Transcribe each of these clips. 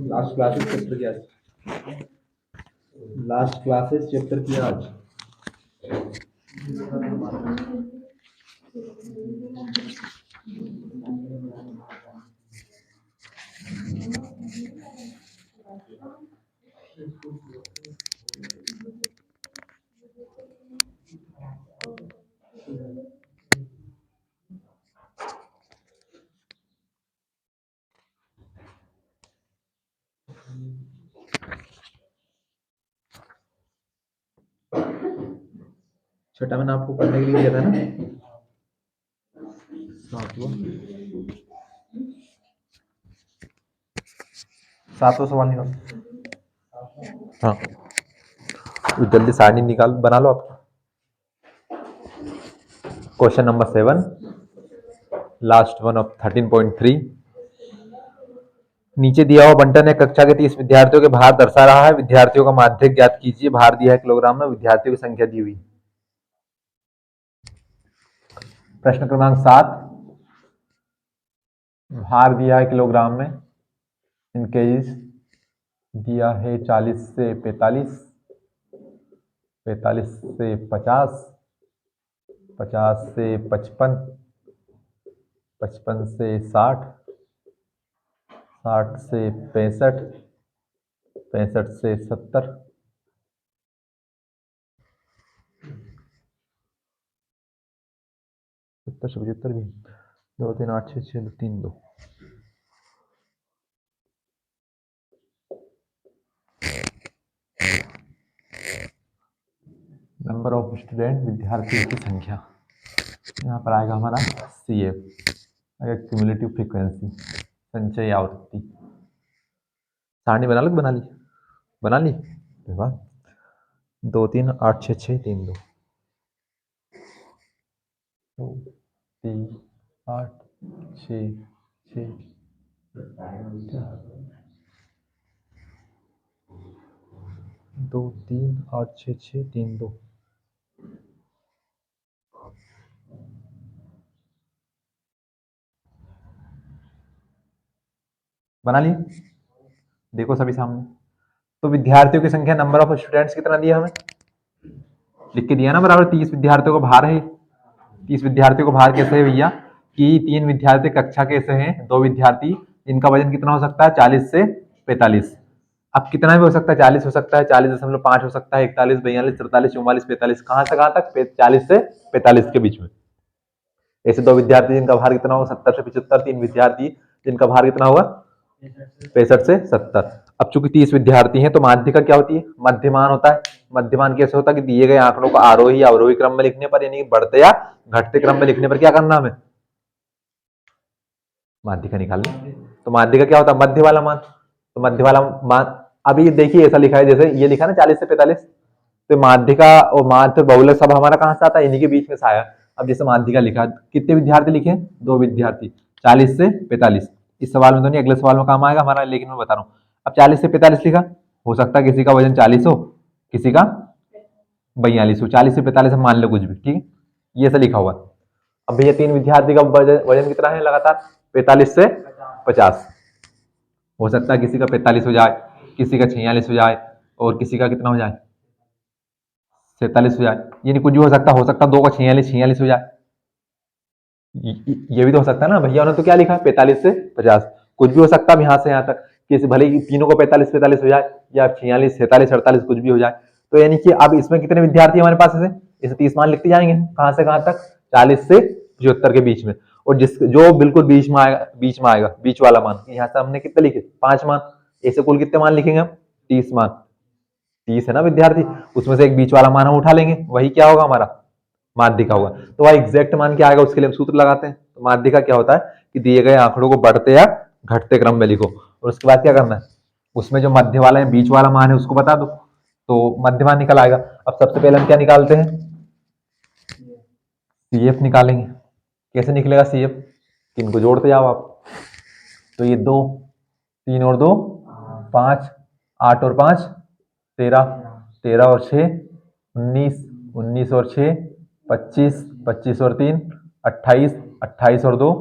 Last classes chapter किया last classes chapter किया आज। छठा मैंने आपको करने के लिए दिया था ना, सातवां सवाल निकाल। हाँ, तो जल्दी सारणी निकाल बना लो आप। Question number 7, last one of 13.3। नीचे दिया हुआ बंटन है कक्षा के 30 विद्यार्थियों के भार दर्शा रहा है। विद्यार्थियों का माध्यक ज्ञात कीजिए। भार दिया है किलोग्राम में, विद्यार्थियों की संख्या दी हुई। प्रश्न क्रमांक 7, भार दिया है किलोग्राम में, इन केजीज दिया है 40 से 45, 45 से 50, 50 से 55, 55 से 60, 60 से 65, 65 से 70, 70 से 75 भी 2 3 8 6 6 3 2। नंबर ऑफ स्टूडेंट, विद्यार्थियों की संख्या, यहाँ पर आएगा हमारा CF, क्यूमुलेटिव फ्रीक्वेंसी, संचय आवृत्ति। सारणी बना लो, बना ली। वाह, 2 3 8 6 6 3 2, 2 3 8 6 6 2 3 8 6 6 3 2। बना ली, देखो सभी सामने। तो विद्यार्थियों की संख्या, नंबर ऑफ स्टूडेंट्स कितना दिया हमें, लिख के दिया ना, बराबर 30 विद्यार्थियों का भार है। 30 विद्यार्थियों का भार कैसे है भैया, कि 3 विद्यार्थी कक्षा के ऐसे हैं, 2 विद्यार्थी, इनका वजन कितना हो सकता है, 40 से 45। अब कितना भी हो सकता है, 40 हो सकता है, 40.5 हो सकता है, 41, 42, 43, 44, 45, कहां से कहां तक, 40 से 45 के बीच में। ऐसे 2 विद्यार्थी जिनका भार कितना होगा, 70 से 75, 3 विद्यार्थी जिनका भार कितना होगा, 65 से 70। अब चूंकि 30 विद्यार्थी हैं तो माध्यिका क्या होती है, मध्यमान होता है। मध्यमान कैसे होता है कि दिए गए आंकड़ों को आरोही या अवरोही क्रम में लिखने पर, यानी बढ़ते या घटते क्रम में लिखने पर क्या करना हमें, माध्यिका निकालनी। तो माध्यिका क्या होता है, मध्य वाला मान। तो मध्य वाला मान, अभी देखिए ऐसा लिखा है, जैसे ये लिखा ना 40 से 45, तो माध्यिका और माध्य बहुलक सब हमारा कहां से आता है, इन्हीं के बीच में से आया। अब जैसे माध्यिका लिखा, कितने विद्यार्थी लिखे, 2 विद्यार्थी, 40 से 45। इस सवाल में तो नहीं, अगले सवाल में काम आएगा हमारा, लेकिन मैं बता रहा हूँ। अब 40 से 45 लिखा, हो सकता है किसी का वजन 40 हो, किसी का 42 हो। 40 से 45 हम मान लो कुछ भी, ठीक है, ये ऐसा लिखा हुआ। अब भैया 3 विद्यार्थी का वजन कितना है लगातार, 45 से 50। हो सकता है किसी का 45 हो जाए, किसी का 46 हो जाए, और किसी का कितना हो जाए, 47 हो जाए, यानी कुछ भी हो सकता है 2 का 46 46 हो जाए। ये भी तो हो सकता है ना भैया, उन्होंने तो क्या लिखा, 45 से 50, कुछ भी हो सकता है यहाँ से यहाँ तक, किसी भले ही तीनों को 45 45 हो जाए, या 46 47 48 कुछ भी हो जाए। तो यानी कि अब इसमें कितने विद्यार्थी हमारे पास, इसे 30 मान लिखते जाएंगे, कहां से कहां तक, 40 से 75 के बीच में। और जिस जो बिल्कुल बीच में आएगा, बीच वाला मान, यहाँ से हमने कितने लिखे, 5 मान। ऐसे कुल कितने मान लिखेंगे हम, 30 मान। 30 है ना विद्यार्थी, उसमें से एक बीच वाला मान हम उठा लेंगे, वही क्या होगा हमारा, माध्यिका होगा। तो वह एग्जैक्ट मान क्या आएगा, उसके लिए हम सूत्र लगाते हैं। तो माध्यिका क्या होता है कि दिए गए आंकड़ों को बढ़ते या घटते क्रम में लिखो, और उसके बाद क्या करना है, उसमें जो मध्य वाला है, बीच वाला मान है, उसको बता दो, तो मध्य मान निकल आएगा। अब सबसे पहले हम क्या निकालते हैं, CF निकालेंगे। कैसे निकलेगा CF, इनको जोड़ते जाओ आप। तो ये 2, 3 और 2 5, 8 और 5 13, 13 और 6 19, 19 और 6 25, 25 और 3 28, 28 और 2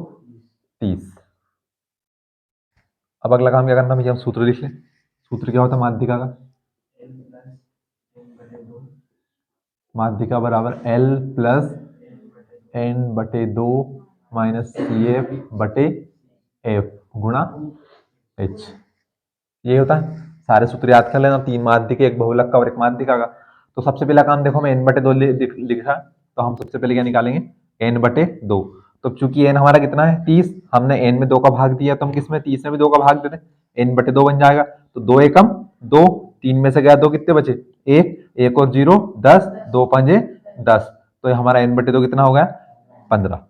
30। अब अगला काम क्या करना भैया, हम सूत्र लिख लें। सूत्र क्या होता है माध्यिका का? माध्यिका बराबर L plus N/2 minus CF/F गुणा H। ये होता है। सारे सूत्र याद कर लेना, 3 माध्यिका, एक बहुलक का और एक माध्यिका का। तो सबसे पहला काम देखो, मैं N/2 लिखा, तो हम सबसे पहले क्या निकालेंगे, N/2। तो चूंकि N हमारा कितना है 30, हमने N में 2 का भाग दिया, तो हम किस में 30 में भी 2 का भाग दे दें, N/2 बन जाएगा। तो 2 एकम 2, 3 में से गया 2, कितने बचे, 1, 1 और 0 10, 2 पंजे 10। तो हमारा N/2 कितना हो गया, 15।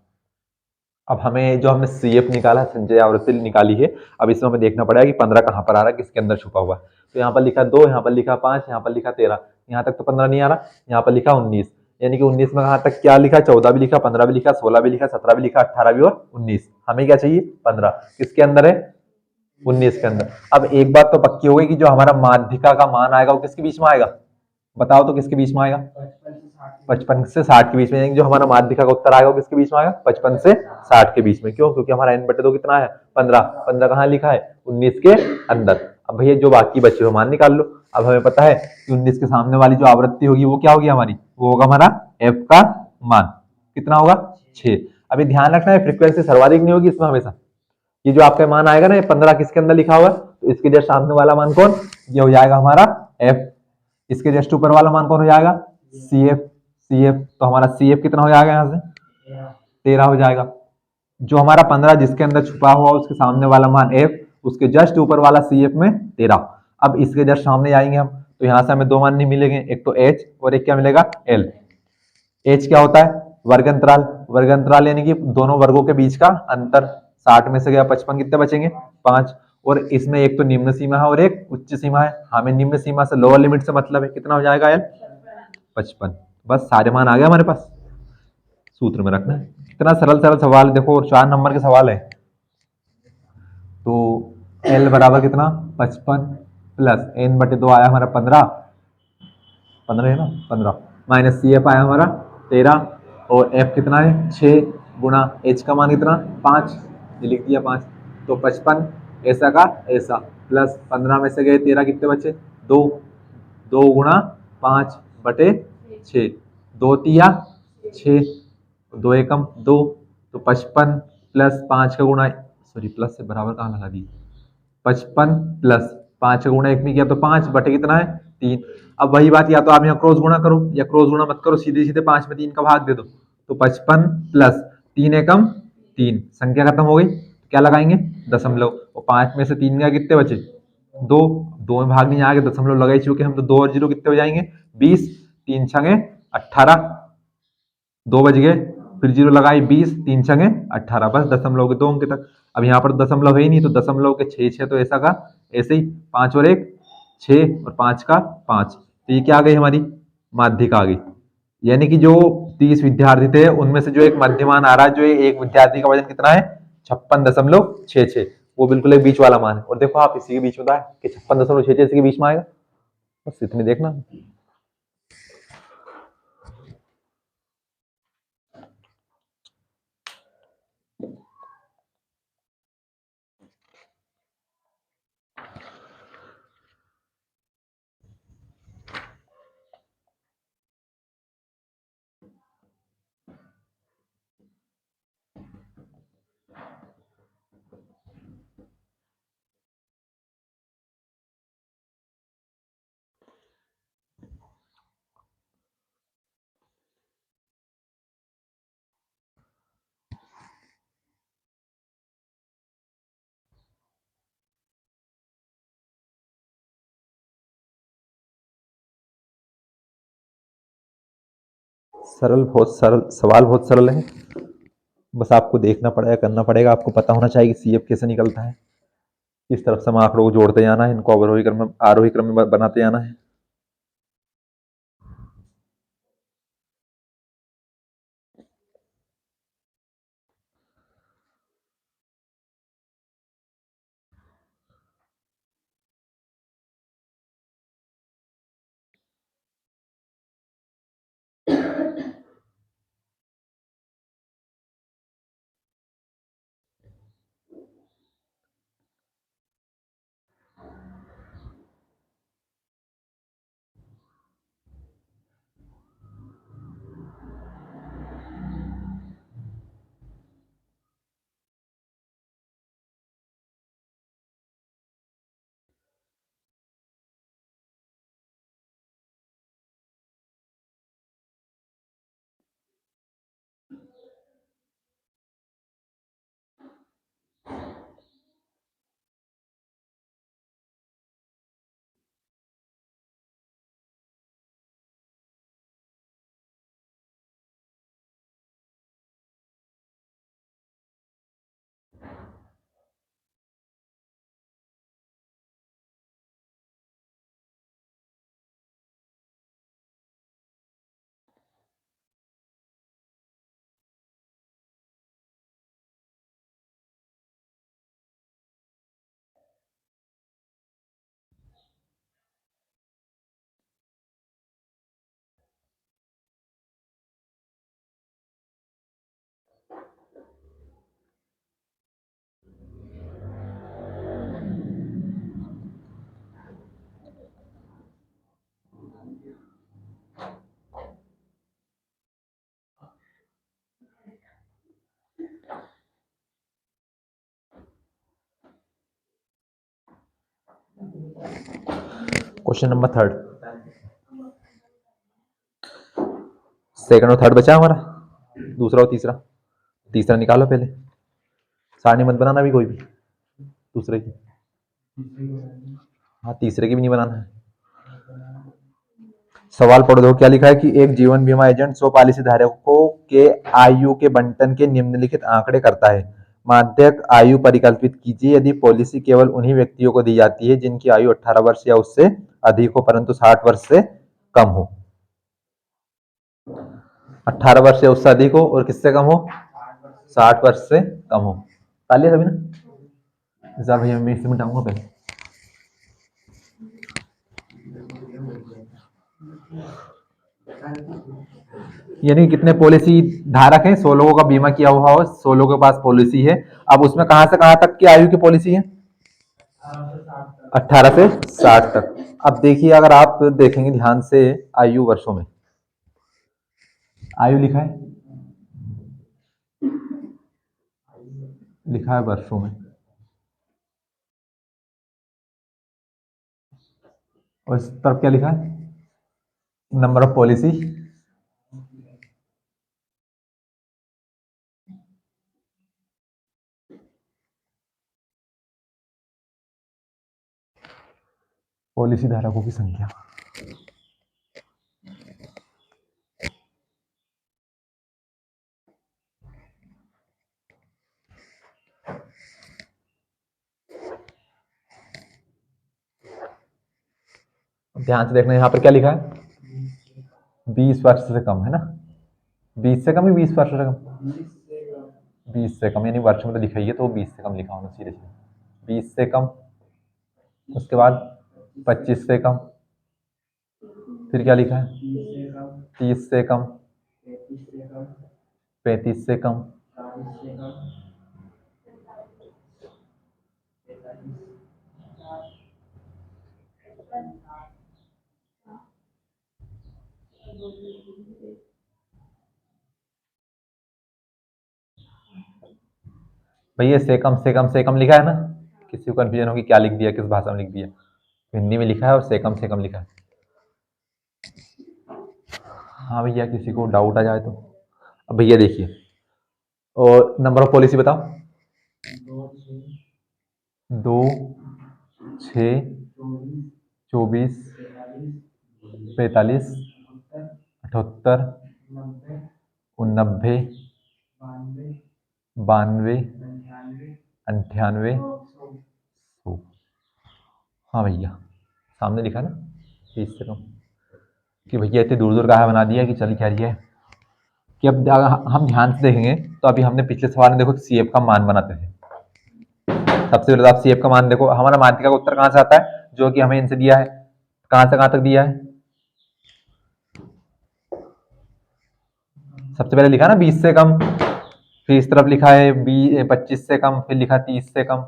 अब हमें जो हमने CF निकाला है, संचय आवृत्ति निकाली है, अब इसमें हमें देखना पड़ेगा कि 15 कहाँ पर आ रहा है, किसके अंदर छुपा हुआ है। तो यहाँ पर लिखा 2, यहाँ पर लिखा 5, यहाँ पर लिखा 13, यहाँ तक तो 15 नहीं आ रहा, यहाँ पर लिखा 19। यानी कि 19 में कहाँ तक क्या लिखा, 14 भी लिखा, 15 भी लिखा, 16 भी लिखा, 17 भी लिखा, 18 भी और 19। हमें क्या चाहिए, 15। किसके अंदर है, 19 के अंदर। अब एक बात तो पक्की हो गई कि जो हमारा माध्यिका का मान आएगा वो किसके बीच में आएगा, बताओ तो किसके बीच में आएगा, 55 से 60 के बीच में। जो हमारा माध्यिका का उत्तर आएगा वो किसके बीच में आएगा, 55 से 60 के बीच में। क्यों, क्योंकि हमारा N/2 कितना है, 15। 15 कहाँ लिखा है, 19 के अंदर। अब भैया जो बाकी बचे हो मान निकाल लो। अब हमें पता है कि 19 के सामने वाली जो आवृत्ति होगी वो क्या होगी हमारी, वो होगा हमारा F का मान। कितना होगा, 6। अभी ध्यान रखना है, फ्रीक्वेंसी सर्वाधिक नहीं होगी इसमें हमेशा। ये जो आपका मान आएगा ना, ये 15 किसके अंदर लिखा हुआ है, तो इसके जस्ट सामने वाला मान कौन, ये हो जाएगा हमारा F। इसके जस्ट ऊपर वाला मान कौन हो जाएगा, CF। CF तो हमारा CF कितना हो जाएगा, यहाँ से 13 हो जाएगा। जो हमारा 15 जिसके अंदर छुपा हुआ उसके सामने वाला मान F, उसके जस्ट ऊपर वाला CF में 13। अब इसके जस्ट सामने आएंगे हम, तो यहाँ से हमें 2 मान नहीं मिलेंगे, एक तो H और एक क्या मिलेगा, L। H क्या होता है, वर्ग अंतराल। वर्ग अंतराल यानी कि दोनों वर्गों के बीच का अंतर। 60 में से गया 55, कितने बचेंगे, 5। और इसमें एक तो निम्न सीमा है और एक उच्च सीमा है। हमें निम्न सीमा से लोअर लिमिट से मतलब है, कितना हो जाएगा L, 55। बस सारे मान आ गए हमारे पास, सूत्र में रखना है। कितना सरल सरल सवाल, देखो 4 नंबर के सवाल है। तो L बराबर कितना, 55 प्लस N/2 आया हमारा 15, 15 है ना, 15 माइनस CF आया हमारा 13, और F कितना है 6 गुणा H का मान कितना 5, ये लिख दिया 5। तो 55 ऐसा का ऐसा प्लस 15 में से गए 13, कितने बचे 2, 2 गुणा 5/6, 2 तिया 6, 2 एकम 2। तो 55 प्लस 5 का गुणा, सॉरी प्लस से बराबर कहाँ लगा दी, 55 प्लस 5 का गुणा 1 में किया तो 5 बटे कितना है 3। अब वही बात, या तो आप यहाँ क्रॉस गुणा करो या क्रॉस गुणा मत करो, सीधे सीधे 5 में 3 का भाग दे दो। तो 55 प्लस 3 एकम 3, संख्या खत्म हो गई, क्या लगाएंगे दशमलव, और 5 में से 3 का कितने बचे 2, 2 में भाग नहीं आगे दशमलव लगाई, चूंकि हम तो 2 और 0 कितने हो जाएंगे 20, 3 छंगे 18, 2 बज गए, फिर 0 लगाई 20, 3 छंगे 18, बस दशमलव के 2 अंक तक। अब यहाँ पर दशमलव है ही नहीं, तो दशमलव के 6 6 तो ऐसा का ऐसे ही, 5 और 1 6 और 5 का 5। तो ये क्या आ गई हमारी माध्यिका आ गई। यानी कि जो 30 विद्यार्थी थे उनमें से जो एक मध्यमान आ रहा है, जो एक विद्यार्थी का वजन कितना है 56.66, वो बिल्कुल एक बीच वाला मान है। और देखो आप इसी के बीच में था कि 56.66 इसी के बीच में आएगा, बस इतनी देखना। सरल, बहुत सरल सवाल, बहुत सरल है। बस आपको देखना पड़ेगा, करना पड़ेगा, आपको पता होना चाहिए कि CF कैसे निकलता है। इस तरफ से हम आंकड़ों को जोड़ते जाना है, इनको आरोही क्रम में बनाते जाना है। क्वेश्चन नंबर थर्ड, सेकंड और थर्ड बचा हमारा, दूसरा और तीसरा। तीसरा निकालो पहले, सारणी मत बनाना भी कोई भी दूसरे की। हाँ, तीसरे की भी नहीं बनाना है। सवाल पढ़ दो, क्या लिखा है कि एक जीवन बीमा एजेंट 100 पॉलिसी धारकों के आयु के बंटन के निम्नलिखित आंकड़े करता है। माध्यक आयु परिकल्पित कीजिए यदि पॉलिसी केवल उन्हीं व्यक्तियों को दी जाती है जिनकी आयु 18 वर्ष या उससे अधिक हो परंतु 60 वर्ष से कम हो। 18 वर्ष या उससे अधिक हो और किससे कम हो? 60 वर्ष से कम हो। तालियां सभी ना। जरा भैया मैं इसमें मिटाऊंगा पहले। यानी कितने पॉलिसी धारक हैं? 100 लोगों का बीमा किया हुआ हो, 100 लोगों के पास पॉलिसी है। अब उसमें कहां से कहां तक की आयु की पॉलिसी है? 18 से 60 तक। अब देखिए, अगर आप देखेंगे ध्यान से आयु वर्षों में, आयु लिखा है, लिखा है वर्षों में, और इस तरफ क्या लिखा है? Number of policy. पॉलिसी धारकों की संख्या। ध्यान से देखना, यहाँ पर क्या लिखा है? 20 वर्ष से कम, है ना? 20 से कम ही 20 वर्ष से कम, 20 से कम, यानी वर्ष में तो लिखा ही है तो 20 से कम लिखा होना सीधे सीधे। 20 से कम, उसके बाद 25 से कम, फिर क्या लिखा है? 30 से कम, 35 से कम, भैया से कम से कम से कम लिखा है ना? किसी को कंफ्यूजन होगी क्या लिख दिया, किस भाषा में लिख दिया? हिंदी में लिखा है और से कम लिखा है। हाँ भैया, किसी को डाउट आ जाए तो। अब भैया देखिए, और नंबर ऑफ पॉलिसी बताओ। 2, 6, 24, 45, 78, 89, 92, 98, 100। हाँ भैया, सामने लिखा ना 30 से कम। कि भैया इतने दूर दूर कहाँ बना दिया कि चल क्या रही है कि अब अगर हम ध्यान से देखेंगे तो अभी हमने पिछले सवाल में देखो सीएफ का मान बनाते थे। सबसे पहले तो आप सीएफ का मान देखो, हमारा माध्यिका का उत्तर कहां से आता है? जो कि हमें इनसे दिया है। कहां से कहां तक दिया है? सबसे पहले लिखा ना 20 से कम, फिर इस तरफ लिखा है 25 से कम, फिर लिखा 30 से कम।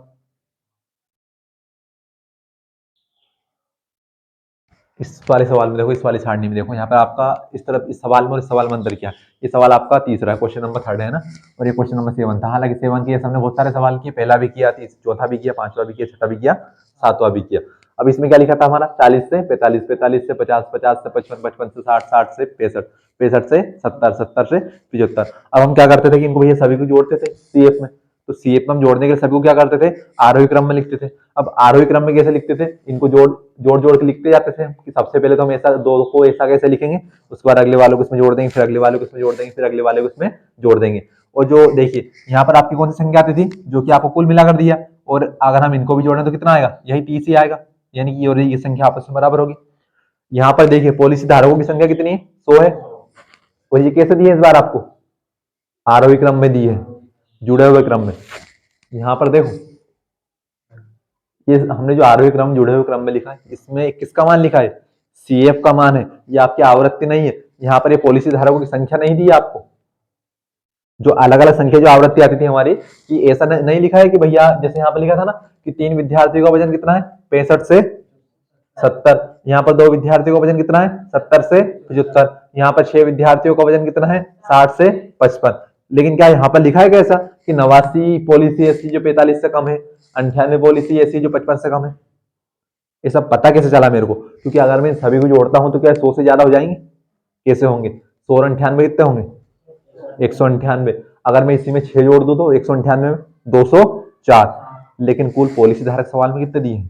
इस वाले सवाल में देखो, इस वाली सारणी में देखो, यहाँ पर आपका इस तरफ इस सवाल में और इस सवाल में अंतर क्या? ये सवाल आपका तीसरा है, क्वेश्चन नंबर 3 है ना, और ये क्वेश्चन नंबर 7 था। हालांकि 7 के हमने बहुत सारे सवाल किए, पहला भी किया, चौथा भी किया, पांचवा भी किया, छठा भी किया, सातवां भी किया। अब इसमें क्या लिखा था हमारा? 40 से 45, 45 से 50, 50 से 55, 55 से 60, 60 से 65, 65 से 70, 70 से 75। अब हम क्या करते थे कि इनको भैया सभी को जोड़ते थे सीएफ में। तो सीएफ में हम जोड़ने के लिए सभी को क्या करते थे? आरोही क्रम में लिखते थे। अब आरोही क्रम में कैसे लिखते थे? इनको जोड़ जोड़ जोड़ के लिखते जाते थे कि सबसे पहले तो हम ऐसा दो को ऐसा कैसे लिखेंगे, उसके बाद अगले वालों को इसमें जोड़ देंगे, फिर अगले वालों को इसमें जोड़ देंगे, फिर अगले वाले को इसमें जोड़ देंगे। और जो देखिए यहाँ पर आपकी कौन सी संख्या आती थी? जो कि आपको कुल मिलाकर दिया, और अगर हम इनको भी जोड़ें तो कितना आएगा? यही 30 ही आएगा, यानी कि ये संख्या आपस में बराबर होगी। यहाँ पर देखिए पॉलिसी धारकों की संख्या कितनी है? 100 है। और ये कैसे दिए इस बार आपको? आरोही क्रम में दी है, जुड़े हुए क्रम में। यहाँ पर देखो, ये हमने जो आरोही क्रम जुड़े हुए क्रम में लिखा है, इसमें किसका मान लिखा है? सीएफ का मान है। ये आपकी आवृत्ति नहीं है। यहाँ पर ये पॉलिसी धारकों की संख्या नहीं दी है आपको। जो अलग अलग संख्या जो आवृत्ति आती थी हमारी, कि ऐसा नहीं लिखा है कि भैया जैसे यहाँ पर लिखा था ना कि 3 विद्यार्थियों का वजन कितना है? 65 से 70। यहाँ पर 2 विद्यार्थियों का वजन कितना है? 70 से 75। यहाँ पर 6 विद्यार्थियों का वजन कितना है? 60 से 55। लेकिन क्या यहाँ पर लिखा है कैसा कि 89 पॉलिसी ऐसी जो 45 से कम है, 98 पॉलिसी ऐसी जो 55 से कम है? ये सब पता कैसे चला मेरे को? क्योंकि अगर मैं इन सभी को जोड़ता हूं तो क्या 100 से ज्यादा हो जाएंगे? कैसे होंगे? 100 और 98 कितने होंगे? 198। अगर मैं इसी में 6 जोड़ दूं तो 198 में 204। लेकिन कुल पॉलिसी धारक सवाल में कितने दिए?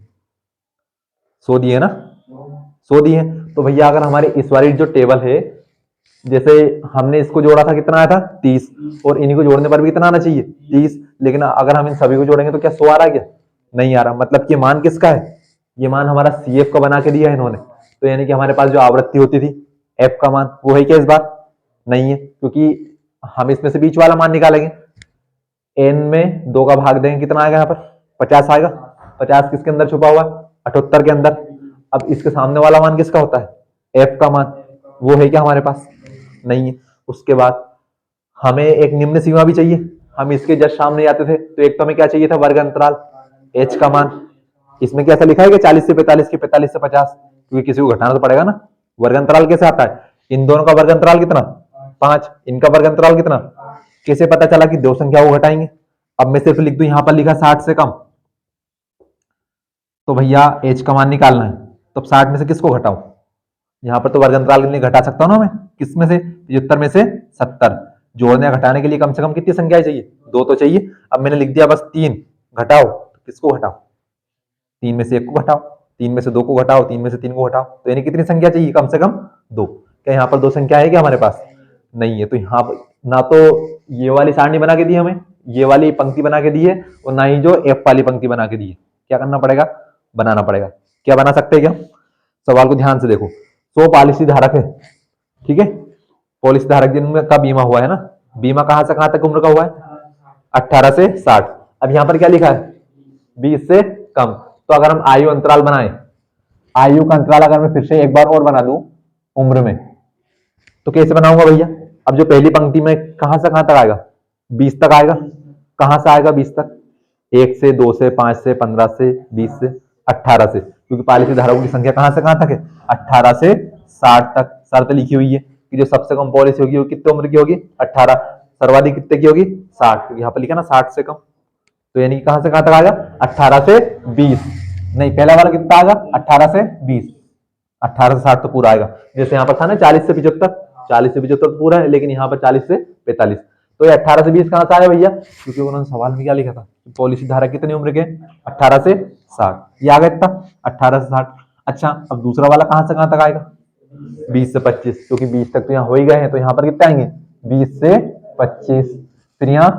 100 दिए ना? 100 दिए। तो भैया अगर हमारे इस वाली जो टेबल है, जैसे हमने इसको जोड़ा था कितना आया था? 30। और इन्हीं को जोड़ने पर भी कितना आना चाहिए? 30। लेकिन अगर हम इन सभी को जोड़ेंगे तो क्या 100 आ रहा है क्या? नहीं आ रहा। मतलब कि मान किसका है? ये मान हमारा CF का बना के दिया है इन्होंने। तो यानी कि हमारे पास जो आवृत्ति होती थी F का मान, वो है क्या इस बार? नहीं है, क्योंकि हम इसमें से बीच वाला मान निकालेंगे। n में 2 का भाग देंगे, कितना आएगा यहाँ पर? 50 आएगा। 50 किसके अंदर छुपा हुआ है? 78 के अंदर। अब इसके सामने वाला मान किसका होता है? F का मान। वो है क्या हमारे पास? नहीं है। उसके बाद हमें एक निम्न सीमा भी चाहिए। हम इसके जस्ट सामने जाते थे तो एक तो हमें क्या चाहिए था? वर्ग अंतराल h का मान। इसमें कैसा लिखा है कि 40 से 45 की, 45 से 50, क्योंकि किसी को घटाना तो पड़ेगा ना। वर्ग अंतराल कैसे आता है? इन दोनों का वर्ग अंतराल कितना? 5। इनका वर्ग अंतराल कितना? कैसे पता चला कि दो संख्या को घटाएंगे? अब मैं सिर्फ लिख दूं, यहां पर लिखा 60 से कम, तो भैया h का मान निकालना है। तो 60 में से किसको घटाऊं? यहाँ पर तो वर्ग अंतराल के लिए घटा सकता हूँ ना मैं। किस में से? 75 में से 70। जोड़ने या घटाने के लिए कम से कम कितनी संख्या चाहिए? 2 तो चाहिए। अब मैंने लिख दिया बस 3। घटाओ, तो किसको घटाओ? 3 में से 1 को घटाओ, 3 में से 2 को घटाओ, 3 में से 3 को घटाओ। तो यानी कितनी संख्या चाहिए? कम से कम 2। क्या यहाँ पर 2 संख्या है क्या हमारे पास? नहीं है। तो यहाँ पर ना तो ये वाली सारणी बना के दी हमें, ये वाली पंक्ति बना के दी है, और ना ही जो F वाली पंक्ति बना के दी है। क्या करना पड़ेगा? बनाना पड़ेगा। क्या बना सकते हैं क्या? सवाल को ध्यान से देखो। 100 पॉलिसी धारक है, ठीक है। पॉलिसी धारक जिनका बीमा हुआ है ना, बीमा कहां से कहां तक उम्र का हुआ है? 18 से 60। अब यहां पर क्या लिखा है? 20 से कम। तो अगर हम आयु अंतराल बनाए, आयु का अंतराल अगर मैं फिर से एक बार और बना दूं उम्र में, तो कैसे बनाऊंगा भैया? अब जो पहली पंक्ति में कहां से कहां तक आएगा? 20 तक आएगा। कहां से आएगा 20 तक? 1 से, 2 से, 5 से, 15 से, 20 से, 18 से, क्योंकि पॉलिसी धारकों की संख्या कहां से कहां तक है? 18 से 60 तक। शर्त लिखी हुई है कि जो सबसे कम पॉलिसी होगी वो कितने उम्र की होगी? 18। सर्वाधिक कितने की होगी? 60। यहाँ पर लिखा ना 60 से कम। तो यानी कहां से कहां तक आएगा? 18 से 20। नहीं, पहला वाला कितना आएगा? 18 से 20। 18 से 60 तो पूरा आएगा। जैसे यहाँ पर था ना 40 से 75, 40 से 75 तो पूरा है, लेकिन यहाँ पर 40 से 45। तो ये 18 से 20 कहां से आया भैया? क्योंकि उन्होंने सवाल में क्या लिखा था? पॉलिसी धारक कितनी उम्र के? 18 से 60। ये आ गया इतना, 18 से 60। अच्छा, अब दूसरा वाला कहां से कहां तक आएगा? 20 से 25, क्योंकि 20 तक तो यहाँ हो ही गए हैं, तो यहाँ पर कितने आएंगे? 20 से 25। फिर यहाँ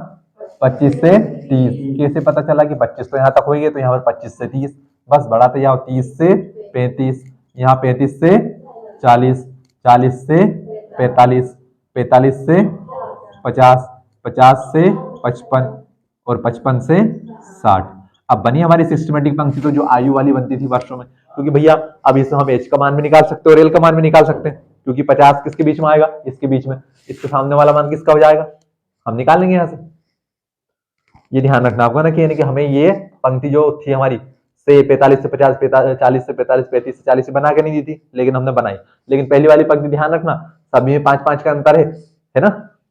25 से 30। कैसे पता चला कि 25 तो यहाँ तक हो ही गए, तो यहाँ पर 25 से 30। बस बढ़ाते जाओ, 30 से 35, यहाँ 35 से 40, 40 से 45, 45 से 50, 50 से 55, और 55 से 60। अब बनी हमारी सिस्टमेटिक पंक्ति, तो जो आयु वाली बनती थी वर्षों में, क्योंकि भैया अब इसमें हम एच का मान भी निकाल सकते हैं और एल का मान भी निकाल सकते हैं, क्योंकि 50 किसके बीच में आएगा? इसके बीच में। इसके सामने वाला मान किसका हो जाएगा? हम निकाल लेंगे यहाँ से। ये ध्यान रखना आपको ना कि यानी कि हमें ये पंक्ति जो थी हमारी से 45 से 50, 40 से 45, 35 से 40 बना के नहीं दी थी, लेकिन हमने बनाई। लेकिन पहली वाली पंक्ति ध्यान रखना, सभी में 5-5 का अंतर है ना?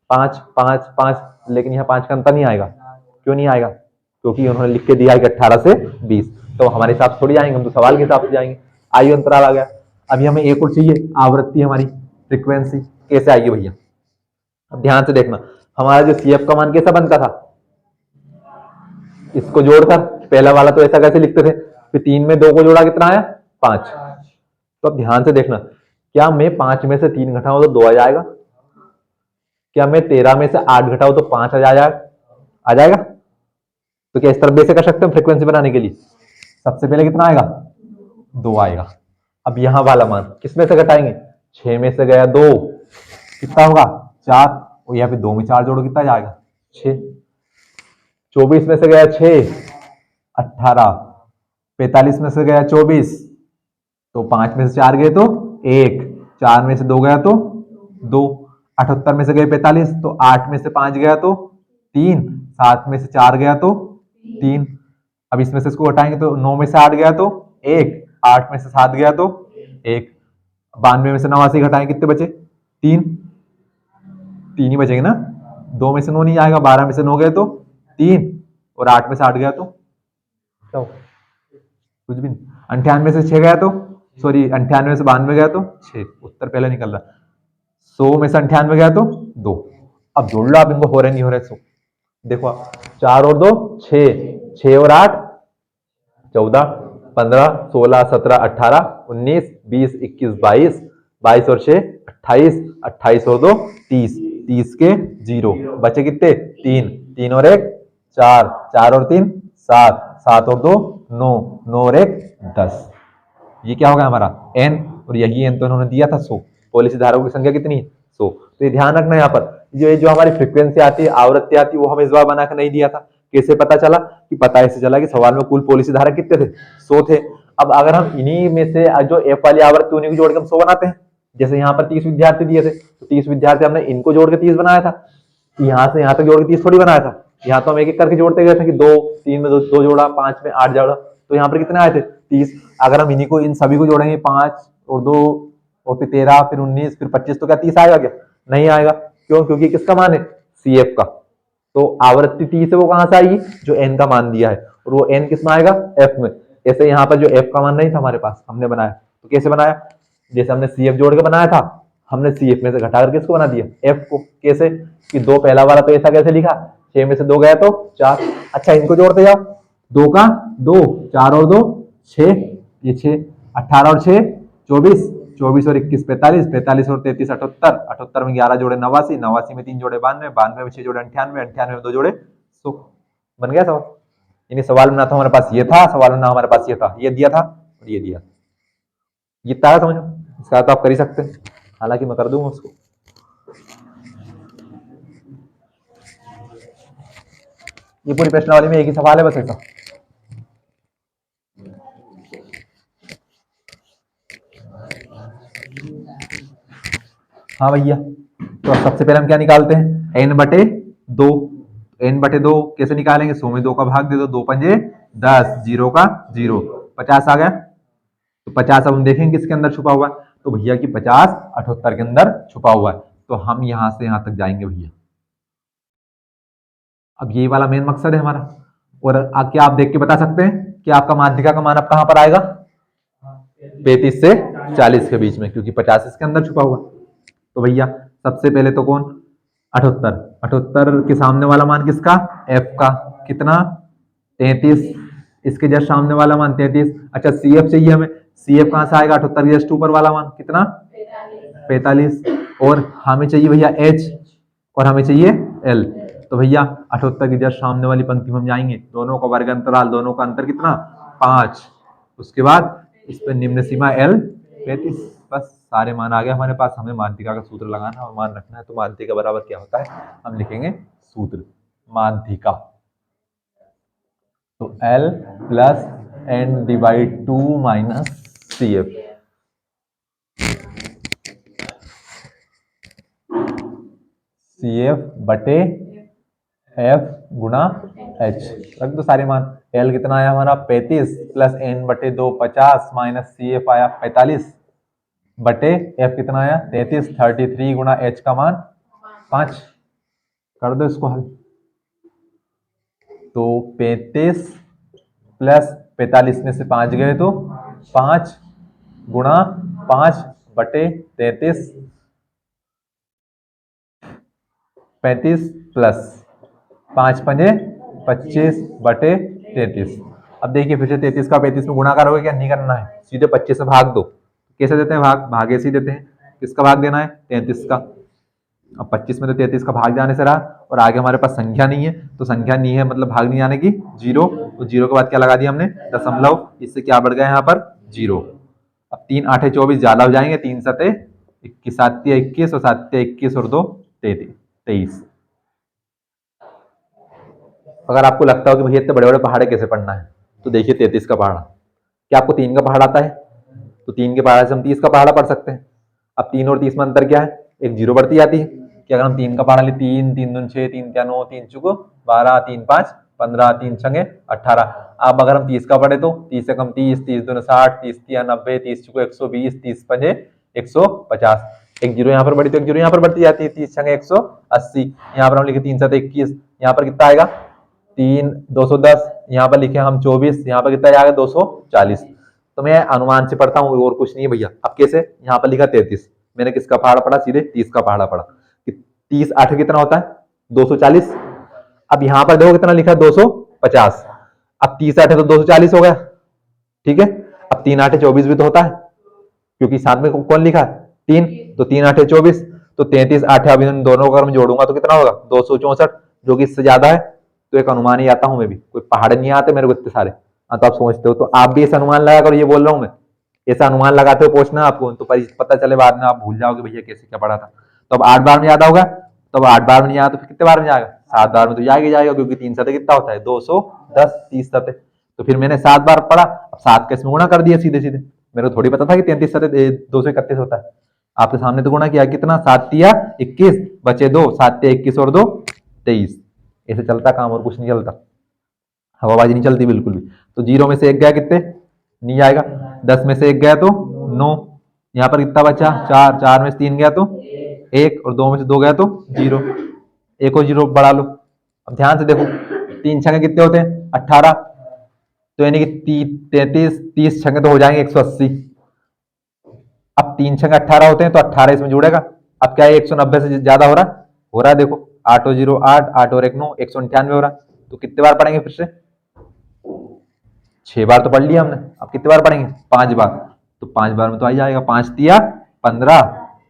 5 5 5। लेकिन यहाँ 5 का अंतर नहीं आएगा। क्यों नहीं आएगा? क्योंकि उन्होंने लिख के दिया है कि 18 से 20। तो हमारे हिसाब से थोड़ी जाएंगे, हम तो सवाल के हिसाब से जाएंगे। आयु अंतराल आ गया। अभी हमें एक और चाहिए, आवृत्ति हमारी, फ्रीक्वेंसी कैसे आएगी भैया? अब ध्यान से देखना, हमारा जो CF का मान कैसा बनता था? इसको जोड़कर, पहला वाला तो ऐसा कैसे लिखते थे? फिर 3 में 2 को जोड़ा कितना आया? 5। तो अब ध्यान से देखना, क्या मैं 5 में से 3 घटाऊं तो 2 आ जाएगा? क्या मैं 13 में से 8 घटाऊं तो 5 आ जाएगा? आ जाएगा? तो क्या इस तरफ से कर सकते हैं फ्रीक्वेंसी बनाने के लिए? सबसे पहले कितना आएगा? 2 आएगा। अब यहां वाला मान किस में से घटाएंगे? 6 में से गया 2, कितना होगा? 4। और यहाँ पे 2 में 4 जोड़ो, कितना जाएगा? 6। 24 में से गया 6, 18। 45 में से गया 24, तो 5 में से 4 गए तो 1, 4 में से 2 गया तो 2। 78 में से गए 45, तो 8 में से 5 गया तो 3, 7 में से 4 गया तो 3। अब इसमें से इसको हटाएंगे तो 9 में से 8 गया तो 1, 8 में से 7 गया तो 1। 92 में से 89 घटाएं, कितने बचे? 3। 3 ही बचेंगे ना। 2 में से 9 नहीं आएगा, 12 में से 9 गए तो 3, और 8 में से 8 गया तो क्या? कुछ भी नहीं। 98 से 6 गया तो, सॉरी 98 से 92 गया तो 6, उत्तर पहले निकल रहा। 100 में से 98 गया तो 2। अब जोड़ लो आप इनको, हो रहे नहीं हो रहे। 100 देखो 4 और 2 6, 6 और 8 14, 15, 16, 17, 18, 19, 20, 21, 22, 22 और 6 28, 28 और 2 30, 30 के 0 बचे कितने? 3, 3 और 1 4, 4 और 3 7, 7 और 2 9, 9 और 1 10। ये क्या होगा हमारा n, और यही n तो इन्होंने दिया था 100। पॉलिसी धारकों की संख्या कितनी है? 100। तो ये ध्यान रखना यहाँ पर, जो हमारी फ्रीक्वेंसी आती है, आवृत्ति आती है, वो हमें इस बार बना के नहीं दिया था। कैसे पता चला? कि पता ऐसे चला कि सवाल में कुल पॉलिसी धारक कितने थे? 100 थे। अब अगर हम इन्हीं में से जो एफ वाली आवृत्ति उन्हीं को जोड़ के हम 100 बनाते हैं। जैसे यहाँ पर 30 विद्यार्थी दिए थे, तो 30 विद्यार्थी हमने इनको जोड़ के 30 बनाया था। यहाँ से यहाँ तक जोड़ के 30 थोड़ी बनाया था। यहाँ तो हम एक एक करके जोड़ते गए थे कि 2 3 में 2 जोड़ा, 5 में 8 जोड़ा, तो यहाँ पर कितने आए थे? 30। अगर हम इन्हीं को इन सभी को जोड़ेंगे 5 और 2 और फिर 13 फिर 19 फिर 25, तो क्या 30 आएगा? क्या नहीं आएगा। क्यों? क्योंकि किसका मान है? सी एफ का। तो आवृत्ति 30 है वो कहां से आएगी? जो एन का मान दिया है, और वो एन किस में आएगा? एफ में। ऐसे यहाँ पर जो एफ का मान नहीं था हमारे पास, हमने बनाया, तो कैसे बनाया? जैसे हमने सी एफ जोड़ के बनाया था, हमने सी एफ में से घटा करके इसको बना दिया एफ को। कैसे? कि 2 पहला वाला तो ऐसा कैसे लिखा, 6 में से 2 गया तो 4। अच्छा इनको जोड़ते जाओ, 2 का 2, 4 और 2 6, ये 6, 18 और 6 24, 24 और 21 45, 45 और 33 78, 78 में 11 जोड़े 89, 89 में 3 जोड़े 92, 92 में 6 जोड़े 98, 98 में 2 जोड़े 100। बन गया सवाल। यानी सवाल में ना तो हमारे पास ये था, सवाल में ना हमारे पास ये था, ये दिया था और ये दिया। ये तारा समझो, इसका तो आप कर ही सकते हैं, हालांकि मैं कर दूंगा उसको। ये पूरी प्रश्नावली में एक ही सवाल है बस ऐसा। हाँ भैया, तो सबसे पहले हम क्या निकालते हैं? n बटे 2। n बटे 2 कैसे निकालेंगे? 100 में 2 का भाग दे दो, 2 पंजे 10, 0 का 0, 50 आ गया। तो 50 अब हम देखेंगे किसके अंदर छुपा हुआ है, तो भैया की 50 78 के अंदर छुपा हुआ है। तो हम यहां से यहां तक जाएंगे भैया। अब ये वाला मेन मकसद है हमारा। और क्या आप देख के बता सकते हैं कि आपका माध्यिका का मान अब कहां पर आएगा? 35 से 40 के बीच में, क्योंकि 50 इसके अंदर छुपा हुआ। तो भैया सबसे पहले तो कौन? 78। 78 के सामने वाला मान किसका? एफ का। कितना? 33। इसके जस्ट सामने वाला मान 33। अच्छा सी एफ चाहिए हमें, सी एफ कहां से आएगा? 78 के जस्ट ऊपर वाला मान कितना? 45। और हमें चाहिए भैया एच, और हमें चाहिए एल। तो भैया 78 की जस्ट सामने वाली पंक्ति में हम जाएंगे, दोनों का वर्ग अंतराल, दोनों का अंतर कितना? 5। उसके बाद इस पर निम्न सीमा एल 35। बस सारे मान आ गए हमारे पास। हमें माध्यिका का सूत्र लगाना और मान रखना है। तो माध्यिका बराबर क्या होता है? हम लिखेंगे सूत्र माध्यिका, तो L plus N divide 2 minus C F. C F बटे एफ गुणा एच। रख दो सारे मान। एल कितना आया हमारा? 35 प्लस एन बटे 2 50 माइनस सी एफ आया 45 बटे एफ कितना आया? 33। 33 गुणा एच का मान 5। कर दो इसको हल। तो 35 प्लस 45 में से 5 गए तो 5 गुणा 5 बटे 33, 35 प्लस 5 पंजे 25 बटे 33। अब देखिए फिर से 33 का 35 में गुणा करोगे, क्या नहीं करना है, सीधे 25 से भाग दो। कैसे देते हैं भाग? भागे से देते हैं। किसका भाग देना है? 33 का। अब 25 में तो 33 का भाग जाने से रहा, और आगे हमारे पास संख्या नहीं है, तो संख्या नहीं है मतलब भाग नहीं आने की, 0। तो 0 के बाद क्या लगा दिया हमने? दशमलव। इससे क्या बढ़ गया यहाँ पर? 0। अब 3 8 24 ज्यादा हो जाएंगे, 3 7 21, 7 21 और 7 21 और 2 23। अगर आपको लगता हो कि भैया इतने बड़े बड़े पहाड़े कैसे पढ़ना है, तो देखिए 33 का पहाड़ा। क्या आपको 3 का पहाड़ आता है? तो 3 के पहाड़े से हम 30 का पहाड़ा पढ़ सकते हैं। अब 3 और 30 में अंतर क्या है? एक 0 बढ़ती जाती है। कि अगर हम 3 का पहाड़ा ले, 3 3 दूनी 6, 3 क्या 9, 3 चुको 12, 3 5 15, 3 छंगे 18। अब अगर हम 30 का पढ़े तो 30 से कम 30, 30 दूनी 60, 30 3 90, 30 चुको 120, 30 पंजे 150। एक 0 यहाँ पर बढ़ी तो एक 0 यहाँ पर बढ़ती जाती है, 30 छंगे 180। यहाँ पर हम लिखे 3 7 21, यहाँ पर कितना आएगा? 3 210। यहाँ पर लिखे हम 24, यहाँ पर कितना आ गया? 240। तो मैं अनुमान से पढ़ता हूँ और कुछ नहीं है भैया। अब कैसे, यहाँ पर लिखा 33, मैंने किसका पहाड़ा पढ़ा, सीधे 30 का पहाड़ा पढ़ा कि 30 8 कितना होता है 240। अब यहाँ पर देखो कितना लिखा है 250। अब 30 8 है तो 240 हो गया, ठीक है। अब 3 8 24 भी तो होता है, क्योंकि साथ में कौन लिखा है 3, तो 3 8 24, तो 33 8। अब इन दोनों को अगर मैं जोड़ूंगा तो कितना होगा 264, जो कि इससे ज्यादा है। तो एक अनुमान ही आता हूं मैं भी, कोई पहाड़ नहीं आते मेरे को इतने सारे। हाँ, तो आप सोचते हो तो आप भी ऐसा अनुमान लगा कर, ये बोल रहा हूँ मैं, ऐसा अनुमान लगाते हो पूछना आपको, तो पता चले बाद में आप भूल जाओगे भैया कैसे क्या पढ़ा था। तो अब 8 बार में याद होगा, तो अब 8 बार में नहीं आया तो फिर कितने बार में जाएगा 7 बार में तो जाएगा ही जाएगा, क्योंकि 3 सतह कितना होता है 210, 30 सतह। तो फिर मैंने 7 बार पढ़ा, अब 7 का इसमें गुणा कर दिया सीधे सीधे। मेरे को थोड़ी पता था कि 33 सतह 231 होता है। आपके सामने तो गुणा किया, कितना 7 तिया 21 बचे 2, 7 तिया 21 और 2 23। ऐसे चलता काम, और कुछ नहीं चलता, हवाबाजी नहीं चलती बिल्कुल भी। तो 0 में से 1 गया कितने, नहीं आएगा। 10 में से 1 गया तो 9। यहाँ पर कितना बचा 4, 4 में से 3 गया तो 1, और 2 में से 2 गया तो 0। एक और 0 बढ़ा लो। अब ध्यान से देखो, 3 छंगे कितने होते हैं 18, तो यानी कि 33, 30 छंगे तो हो जाएंगे 180। अब 3 छंगे 18 होते हैं, तो 18 इसमें जुड़ेगा। अब क्या है 190 से ज्यादा हो रहा है देखो, 8 और 0 8, 8 और 1 9, 198 हो रहा है। तो कितने बार पढ़ेंगे फिर से, 6 बार तो पढ़ लिया हमने, अब कितने बार पढ़ेंगे 5 बार। तो 5 बार में तो आ जाएगा 5 तिया 15,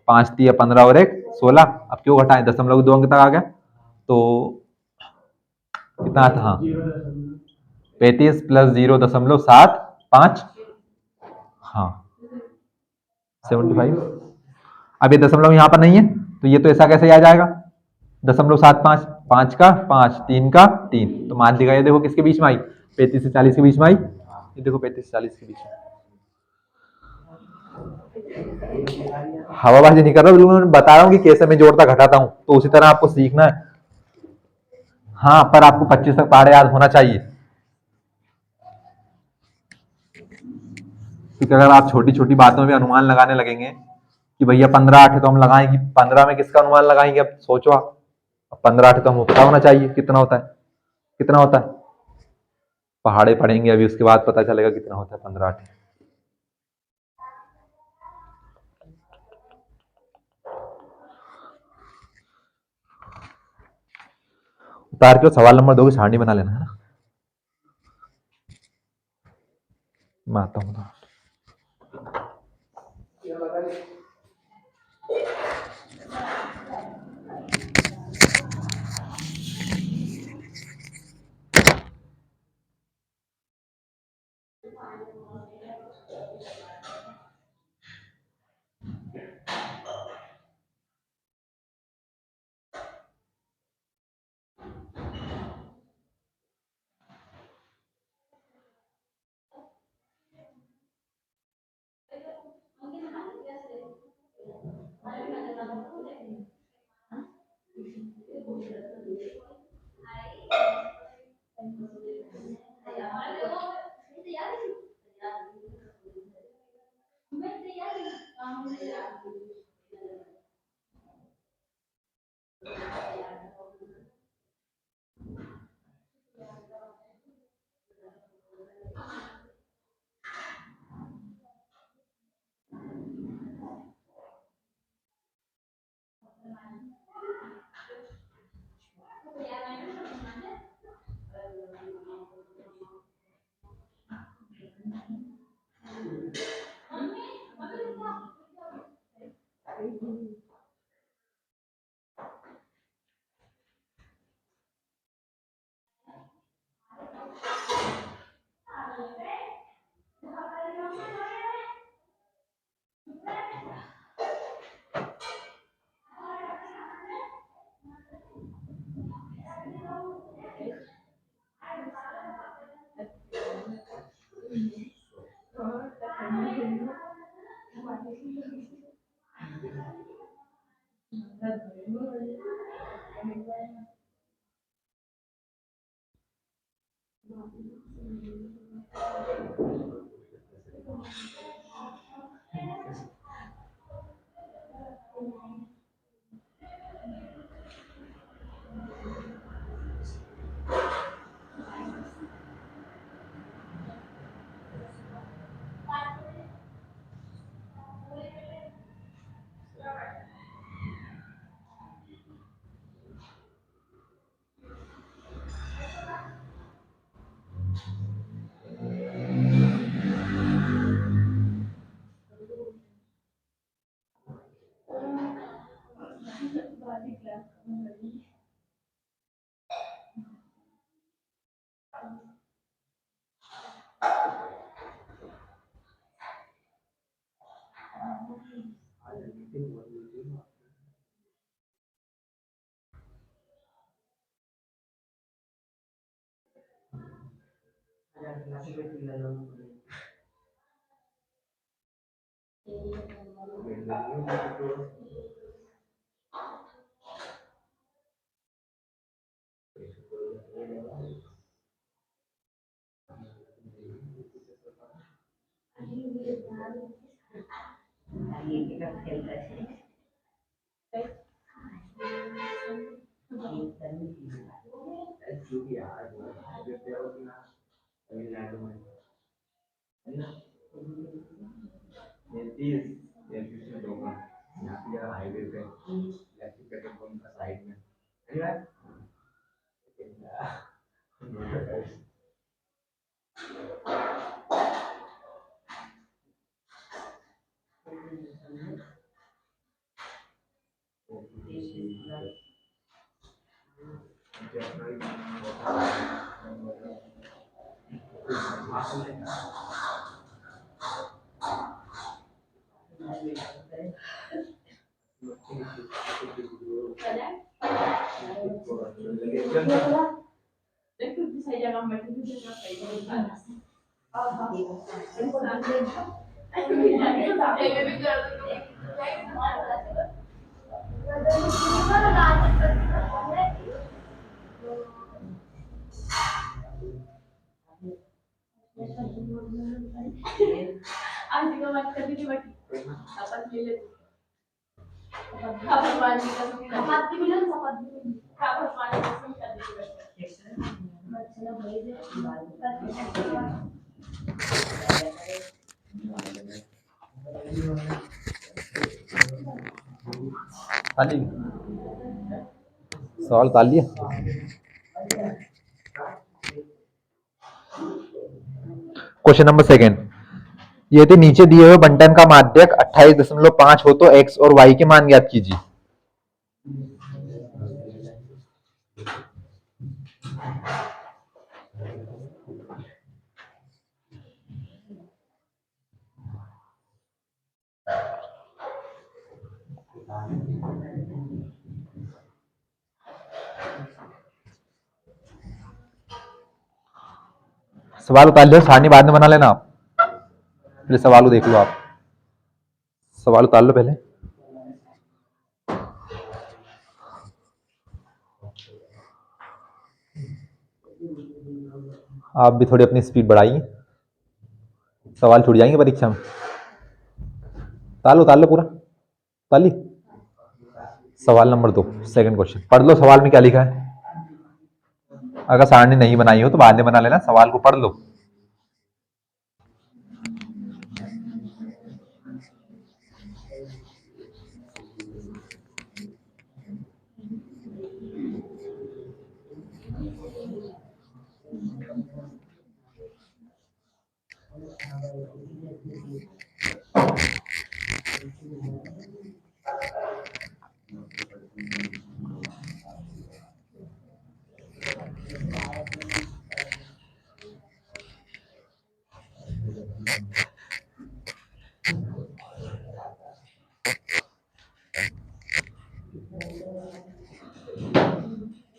5 तिया 15 और 1 16। अब क्यों घटाएं, दशमलव 2 अंक तक आ गया, तो कितना था, हाँ 35 प्लस 0.75, हाँ 75। अब ये दशमलव यहाँ पर नहीं है, तो ये तो ऐसा कैसे आ जाएगा 0.75, 5 का 5, 3 का 3। तो माध्यिका ये देखो किसके बीच में आई, 35 से 40 के बीच में आई। ये देखो 35 से 40 के बीच में। हवाबाजी नहीं कर रहा, बिल्कुल मैं बता रहा हूँ कि कैसे मैं जोड़ता घटाता हूँ, तो उसी तरह आपको सीखना है। हाँ, पर आपको 25 तक पहाड़े याद होना चाहिए, क्योंकि अगर आप छोटी छोटी बातों में अनुमान लगाने लगेंगे कि भैया 15 8 है तो हम लगाएंगे, 15 में किसका अनुमान लगाएंगे, अब सोचो आप। 15 8 तो हमको पता होना चाहिए कितना होता है, कितना होता है। पहाड़े पढ़ेंगे अभी, उसके बाद पता चलेगा कितना होता है 15 8। उतार के सवाल नंबर 2 की सारणी बना लेना है ना, मैं आता हूँ। ताली सवाल उतार लिया। क्वेश्चन नंबर सेकेंड, यदि नीचे दिए हुए बंटन का माध्यक 28.5 हो तो x और y के मान ज्ञात कीजिए। सवाल उतार लो, सारणी बाद में बना लेना आप, पहले सवाल को देख लो। आप सवाल उतार लो पहले। आप भी थोड़ी अपनी स्पीड बढ़ाइए, सवाल छूट जाएंगे परीक्षा में। उतार लो पूरा, उतार ली। सवाल नंबर 2 सेकंड क्वेश्चन पढ़ लो, सवाल में क्या लिखा है। अगर सारणी नहीं बनाई हो तो बाद में बना लेना, सवाल को पढ़ लो।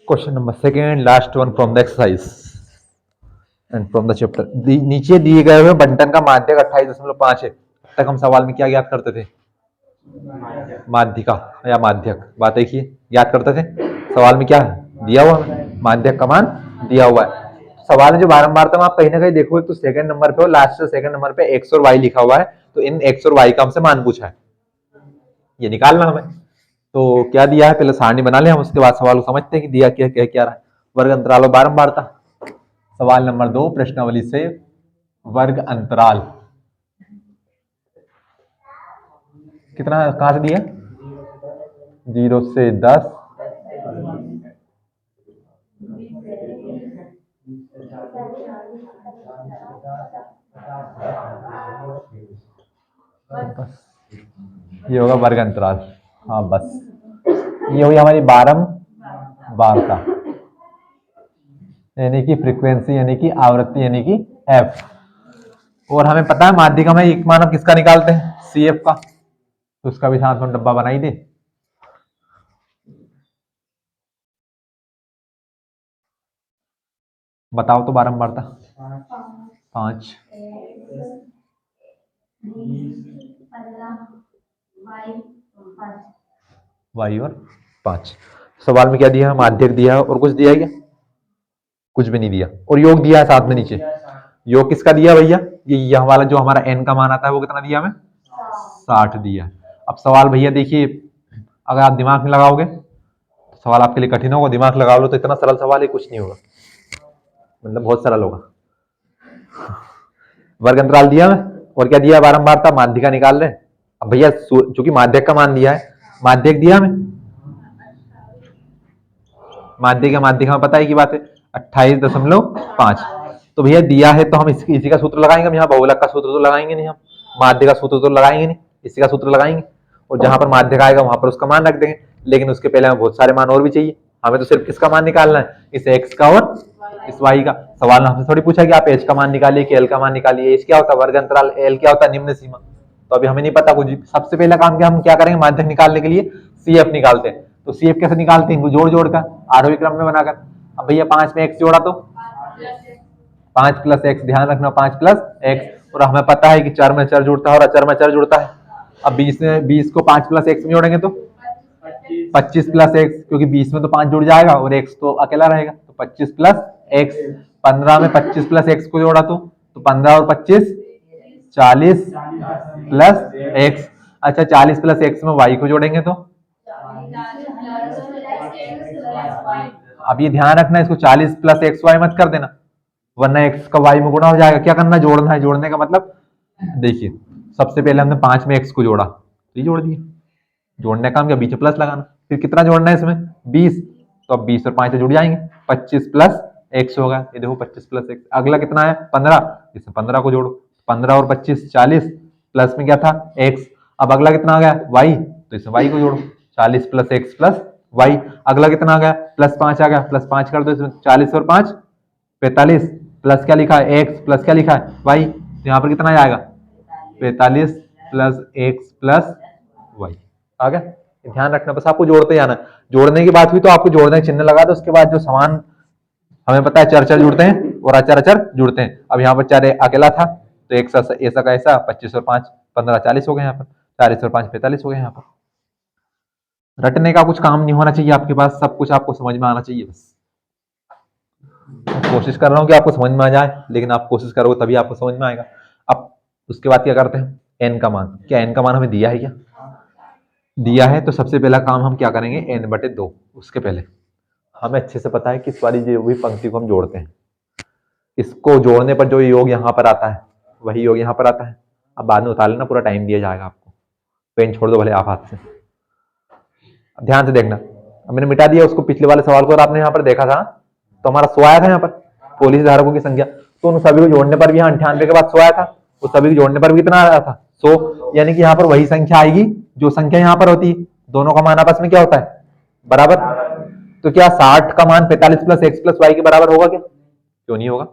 Question number second, last one from the exercise and from the chapter. नीचे दिए गए हुए बंटन का माध्यक 28.5 है। तक हम सवाल में क्या ज्ञात करते थे? माध्यिका या माध्यक। बात एक ही याद करते थे। सवाल में क्या दिया हुआ है? माध्यक का मान दिया हुआ है। सवाल में जो बारंबारता आप कहीं ना कहीं देखोगे तो सेकंड नंबर पे और लास्ट सेकंड नंबर पे एक्स और वाई लिखा हुआ है, तो इन एक्स और वाई का हमसे मान पूछा है, ये निकालना हमें। तो क्या दिया है पहले सारणी बना ले हम, उसके बाद सवाल को समझते हैं कि दिया क्या क्या क्या रहा है। वर्ग अंतराल और बारंबारता। सवाल नंबर 2 प्रश्नावली से वर्ग अंतराल कितना कहां से दिया? 0 से 10 ये होगा वर्ग अंतराल। हाँ बस ये हुई हमारी बारंबारता, यानी कि फ्रीक्वेंसी, यानी कि आवृत्ति, यानी कि एफ। और हमें पता है माध्यिका में एक मान हम किसका निकालते हैं? सी एफ का। तो उसका भी साथ में डब्बा बना ही दे। बताओ तो बारंबारता। 5 वाई और 5। सवाल में क्या दिया है? माध्यक दिया है और कुछ दिया है क्या? कुछ भी नहीं दिया। और योग दिया है साथ में नीचे। योग किसका दिया भैया? ये यह वाला जो हमारा n का मान आता है वो कितना दिया हमें? 60 दिया है। अब सवाल भैया देखिए, अगर आप दिमाग में लगाओगे तो सवाल आपके लिए कठिन होगा, दिमाग लगा लो तो इतना सरल सवाल है, कुछ नहीं होगा, मतलब बहुत सरल होगा। वर्ग अंतराल दिया है और क्या दिया? बारंबारता। माध्यिका निकाल रहे हैं। अब भैया चूंकि माध्यक का मान दिया है, माध्यक दिया हमें, माध्यिका माध्यिका में पता है की बात है 28.5। तो भैया दिया है तो हम इसी का सूत्र लगाएंगे। हम यहाँ बहुलक का सूत्र तो लगाएंगे नहीं, हम माध्य का सूत्र तो लगाएंगे नहीं, इसी का सूत्र लगाएंगे। और जहां पर माध्यक आएगा वहां पर उसका मान रख देंगे। लेकिन उसके पहले हमें बहुत सारे मान और भी चाहिए। हमें तो सिर्फ किसका मान निकालना है? इस x का और इस y का। सवाल ने हमसे थोड़ी पूछा कि आप h का मान निकालिए कि l का मान निकालिए। h क्या होता है? वर्ग अंतराल। l क्या होता है? निम्न सीमा। तो अभी हमें नहीं पता कुछ। सबसे पहला काम क्या हम क्या करेंगे? माध्यक निकालने के लिए CF निकालते हैं। तो CF कैसे निकालते हैं? जोड़ जोड़ कर, आरोही क्रम में बनाकर। अब भैया 5 में x जोड़ा तो 5 प्लस एक्स, ध्यान रखना 5 प्लस एक्स। और हमें पता है कि चर में चर जुड़ता है और अचर में चर जुड़ता है। अब 20 को 5 प्लस एक्स में जोड़ेंगे तो 25 प्लस एक्स, क्योंकि 20 में तो 5 जुड़ जाएगा और एक्स तो अकेला रहेगा, तो 25 प्लस एक्स। 15 में 25 प्लस एक्स को जोड़ा तो 15 और 25 40 प्लस एक्स। अच्छा 40 प्लस एक्स में वाई को जोड़ेंगे तो अब ये ध्यान रखना, इसको 40 प्लस एक्स वाई मत कर देना, वरना एक्स का वाई में गुणा हो जाएगा। क्या करना? जोड़ना है। जोड़ने का मतलब देखिए, सबसे पहले हमने 5 में एक्स को जोड़ा तो ये जोड़ दिया। जोड़ने का हम क्या? बीच में प्लस लगाना। फिर कितना जोड़ना है इसमें? 20। तो अब 20 और 5 से जुड़ जाएंगे, 25 प्लस एक्स होगा। ये देखो 25 प्लस एक्स। अगला कितना है? 15। इसमें 15 को जोड़ो, 15 और 25 40, प्लस में क्या था? एक्स। अब अगला कितना आ गया? वाई। तो इसमें वाई को जोड़ो, 40 प्लस एक्स प्लस वाई। अगला कितना आ गया? प्लस 5 आ गया, प्लस 5 कर दो इसमें, 40 और 5 45, प्लस क्या लिखा है? एक्स, प्लस क्या लिखा है? वाई। तो यहाँ पर कितना आएगा? 45 प्लस एक्स प्लस वाई आ गया। ध्यान रखना, बस आपको जोड़ते जाना। जोड़ने की बात हुई तो आपको जोड़ने चिन्ह लगा दो। उसके बाद जो समान हमें पता है, चर चर जुड़ते हैं और अचर अचर जुड़ते हैं। अब यहाँ पर चर अकेला था तो एक ऐसा का ऐसा, 25 और 5 15 40 हो गए, यहाँ पर 40 और 5 45 हो गए। यहाँ पर रटने का कुछ काम नहीं होना चाहिए आपके पास, सब कुछ आपको समझ में आना चाहिए। बस कोशिश कर रहा हूँ कि आपको समझ में आ जाए, लेकिन आप कोशिश करोगे तभी आपको समझ में आएगा। अब उसके बाद क्या करते हैं? एन का मान। क्या एन का मान हमें दिया है? क्या दिया है? तो सबसे पहला काम हम क्या करेंगे? n/2। उसके पहले हमें अच्छे से पता है कि इस वाली जो भी पंक्ति को हम जोड़ते हैं, इसको जोड़ने पर जो योग यहाँ पर आता है वही योग यहाँ पर आता है। अब बाद में उतार लेना, पूरा टाइम दिया जाएगा आपको। पेन छोड़ दो भले आप हाथ से। ध्यान से देखना, अब मैंने मिटा दिया उसको, पिछले वाले सवाल को, और आपने यहाँ पर देखा था तो हमारा 100 आया था यहाँ पर पॉलिसी धारकों की संख्या। तो उन सभी को जोड़ने पर भी यहाँ 98 के बाद 100 आया था। उस सभी को जोड़ने पर भी कितना आया था? 100। यानी कि यहाँ पर वही संख्या आएगी जो संख्या यहाँ पर होती है। दोनों का मान आपस में क्या होता है? बराबर। तो क्या 60 का मान 45 प्लस एक्स प्लस वाई के बराबर होगा क्या? क्यों नहीं होगा?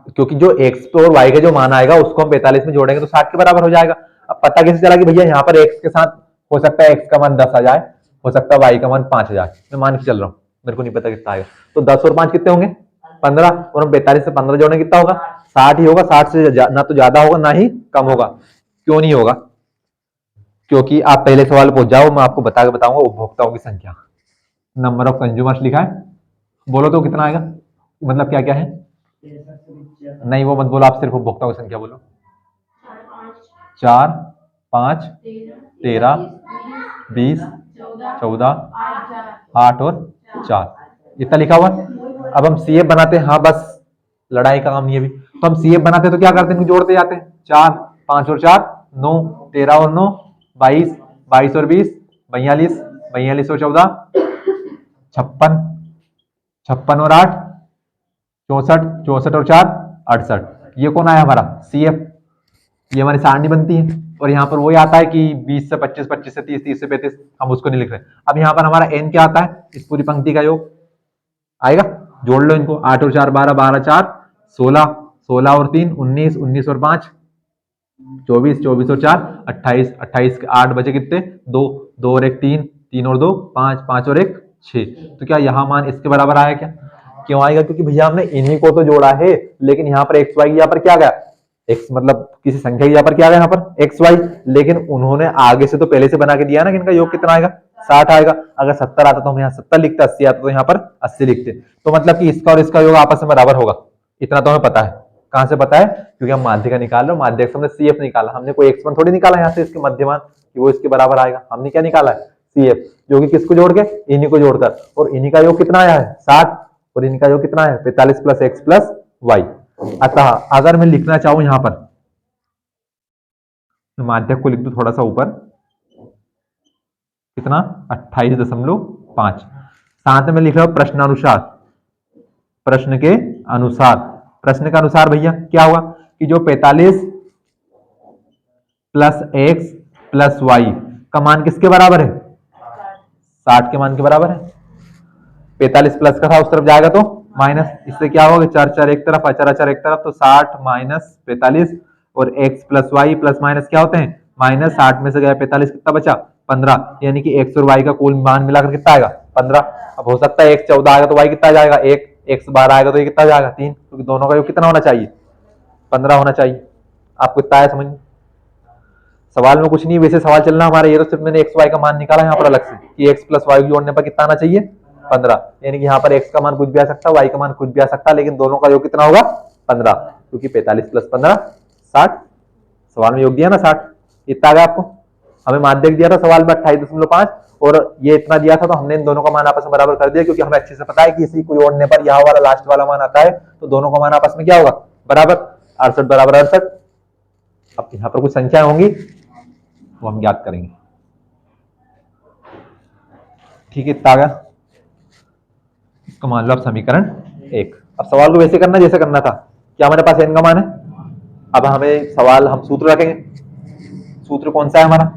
क्योंकि जो एक्स और वाई का जो मान आएगा उसको हम 45 में जोड़ेंगे तो 60 के बराबर हो जाएगा। अब पता कैसे चला कि भैया यहाँ पर एक्स के साथ हो सकता है एक्स का मान 10 आ जाए, हो सकता है वाई का मान 5 आ जाए। मैं मान के चल रहा हूँ, मेरे को नहीं पता कितना आएगा। तो 10 और 5 कितने होंगे? 15। और हम 45 से 15 जोड़ें कितना होगा? 60 ही होगा। 60 से ना तो ज्यादा होगा ना ही कम होगा। क्यों नहीं होगा? क्योंकि आप पहले सवाल पहुंच जाओ, मैं आपको बता के बताऊंगा उपभोक्ताओं की संख्या। नंबर ऑफ कंज्यूमर्स लिखा है, बोलो तो कितना आएगा? मतलब क्या क्या है? नहीं वो मत बोलो, आप सिर्फ उपभोक्ताओं की संख्या बोलो। 4 5 13 20 14 8 और 4, इतना लिखा हुआ। अब हम सीएफ बनाते हैं। हाँ बस लड़ाई का काम ये भी। तो हम सीएफ बनाते हैं तो क्या करते हैं? जोड़ते जाते हैं। 4 5 और 4 9, 13 और 9 22, 22 और 20 42, 42 और 14 56, 56 और 8 64, 64 और 4 68। ये कौन आया हमारा? सीएफ। ये हमारी सारणी बनती है। और यहाँ पर वही आता है कि 20 से 25, 25 से 30, 30 से 35, हम उसको नहीं लिख रहे। अब यहाँ पर हमारा एन क्या आता है? इस पूरी पंक्ति का योग आएगा। जोड़ लो इनको, 8 और 4 12, 12 4 16, 16 और 3 19, 19 और 5 24, 24 और 4 28, 28 के 8 बचे कितने? 2, 2 और 1 3, 3 और 2 5, 5 और 1 6। तो क्या यहाँ मान इसके बराबर आया क्या? क्यों आएगा? क्योंकि भैया हमने इन्हीं को तो जोड़ा है, लेकिन यहाँ पर एक्स वाई यहाँ पर क्या गया? एक्स मतलब किसी संख्या की यहाँ पर क्या गया? यहाँ पर एक्स वाई, लेकिन उन्होंने आगे से तो पहले से बना के दिया ना कि इनका योग कितना आएगा? 60 आएगा। अगर 70 आता तो हम यहाँ 70 लिखते, 80 आता तो यहाँ पर 80 लिखते। तो मतलब कि इसका और इसका योग आपस में बराबर होगा, इतना तो हमें पता है। कहां से पता है? क्योंकि हम माध्य का निकाल रहे, माध्य से हमने सीएफ निकाला, हमने कोई एक्स वन थोड़ी निकाला यहाँ से इसके मध्यमान कि वो इसके बराबर आएगा। हमने क्या निकाला है? सीएफ, जो कि किसको जोड़ के? इन्हीं को जोड़कर। और इन्हीं का योग कितना आया है? 60, और इनका योग कितना है? 45 प्लस एक्स प्लस वाई। अतः अगर मैं लिखना चाहूं यहां पर, माध्यक को लिख दू थोड़ा सा ऊपर, कितना? 28.5। साथ में लिख रहा हूं प्रश्नानुसार, प्रश्न के अनुसार। प्रश्न के अनुसार भैया क्या होगा कि जो 45 प्लस एक्स प्लस वाई का मान किसके बराबर है? 60 के मान के बराबर है। 45 प्लस का था, उस तरफ जाएगा तो माइनस, इससे क्या होगा? 4 4 एक तरफ, अचर अचर एक तरफ, तो 60 माइनस 45, और X plus Y plus minus क्या होते हैं? माइनस। 60 में से गया 45, कितना बचा? 15। यानी कि एक्स और वाई का कुल मान मिलाकर कितना आएगा? 15। अब हो सकता है एक्स 14 आएगा तो वाई कितना जाएगा? 1, एक्स 12 आएगा तो ये कितना जाएगा? 3, क्योंकि दोनों का योग कितना होना चाहिए? 15 होना चाहिए। आपको इतना है समझ? सवाल में कुछ नहीं, वैसे सवाल चलना हमारा, ये तो सिर्फ मैंने एक्स वाई का मान निकाला यहाँ पर अलग से कि एक्स प्लस वाई जोड़ने पर कितना आना चाहिए? 15। यानी कि यहाँ पर एक्स का मान कुछ भी आ सकता है, वाई का मान कुछ भी आ सकता है, लेकिन दोनों का योग कितना होगा? 15, क्योंकि 45 प्लस 15 60। सवाल में योग दिया ना 60, इतना आ गया आपको। हमें माध्यक दिया था सवाल में 28.5, और ये इतना दिया था, तो हमने इन दोनों का मान आपस में बराबर कर दिया, क्योंकि हमें अच्छे से पता है कि इसी को जोड़ने पर यहाँ वाला लास्ट वाला मान आता है, तो दोनों का मान आपस में क्या होगा? बराबर। 68 बराबर 68। अब यहाँ पर कुछ संख्याएं होंगी वो हम ज्ञात करेंगे। ठीक है, इतना आ गया। इसको मान लो आप समीकरण 1। अब सवाल को वैसे करना जैसे करना था। क्या हमारे पास n का मान है? अब हमें सवाल, हम सूत्र रखेंगे। सूत्र कौन सा है हमारा?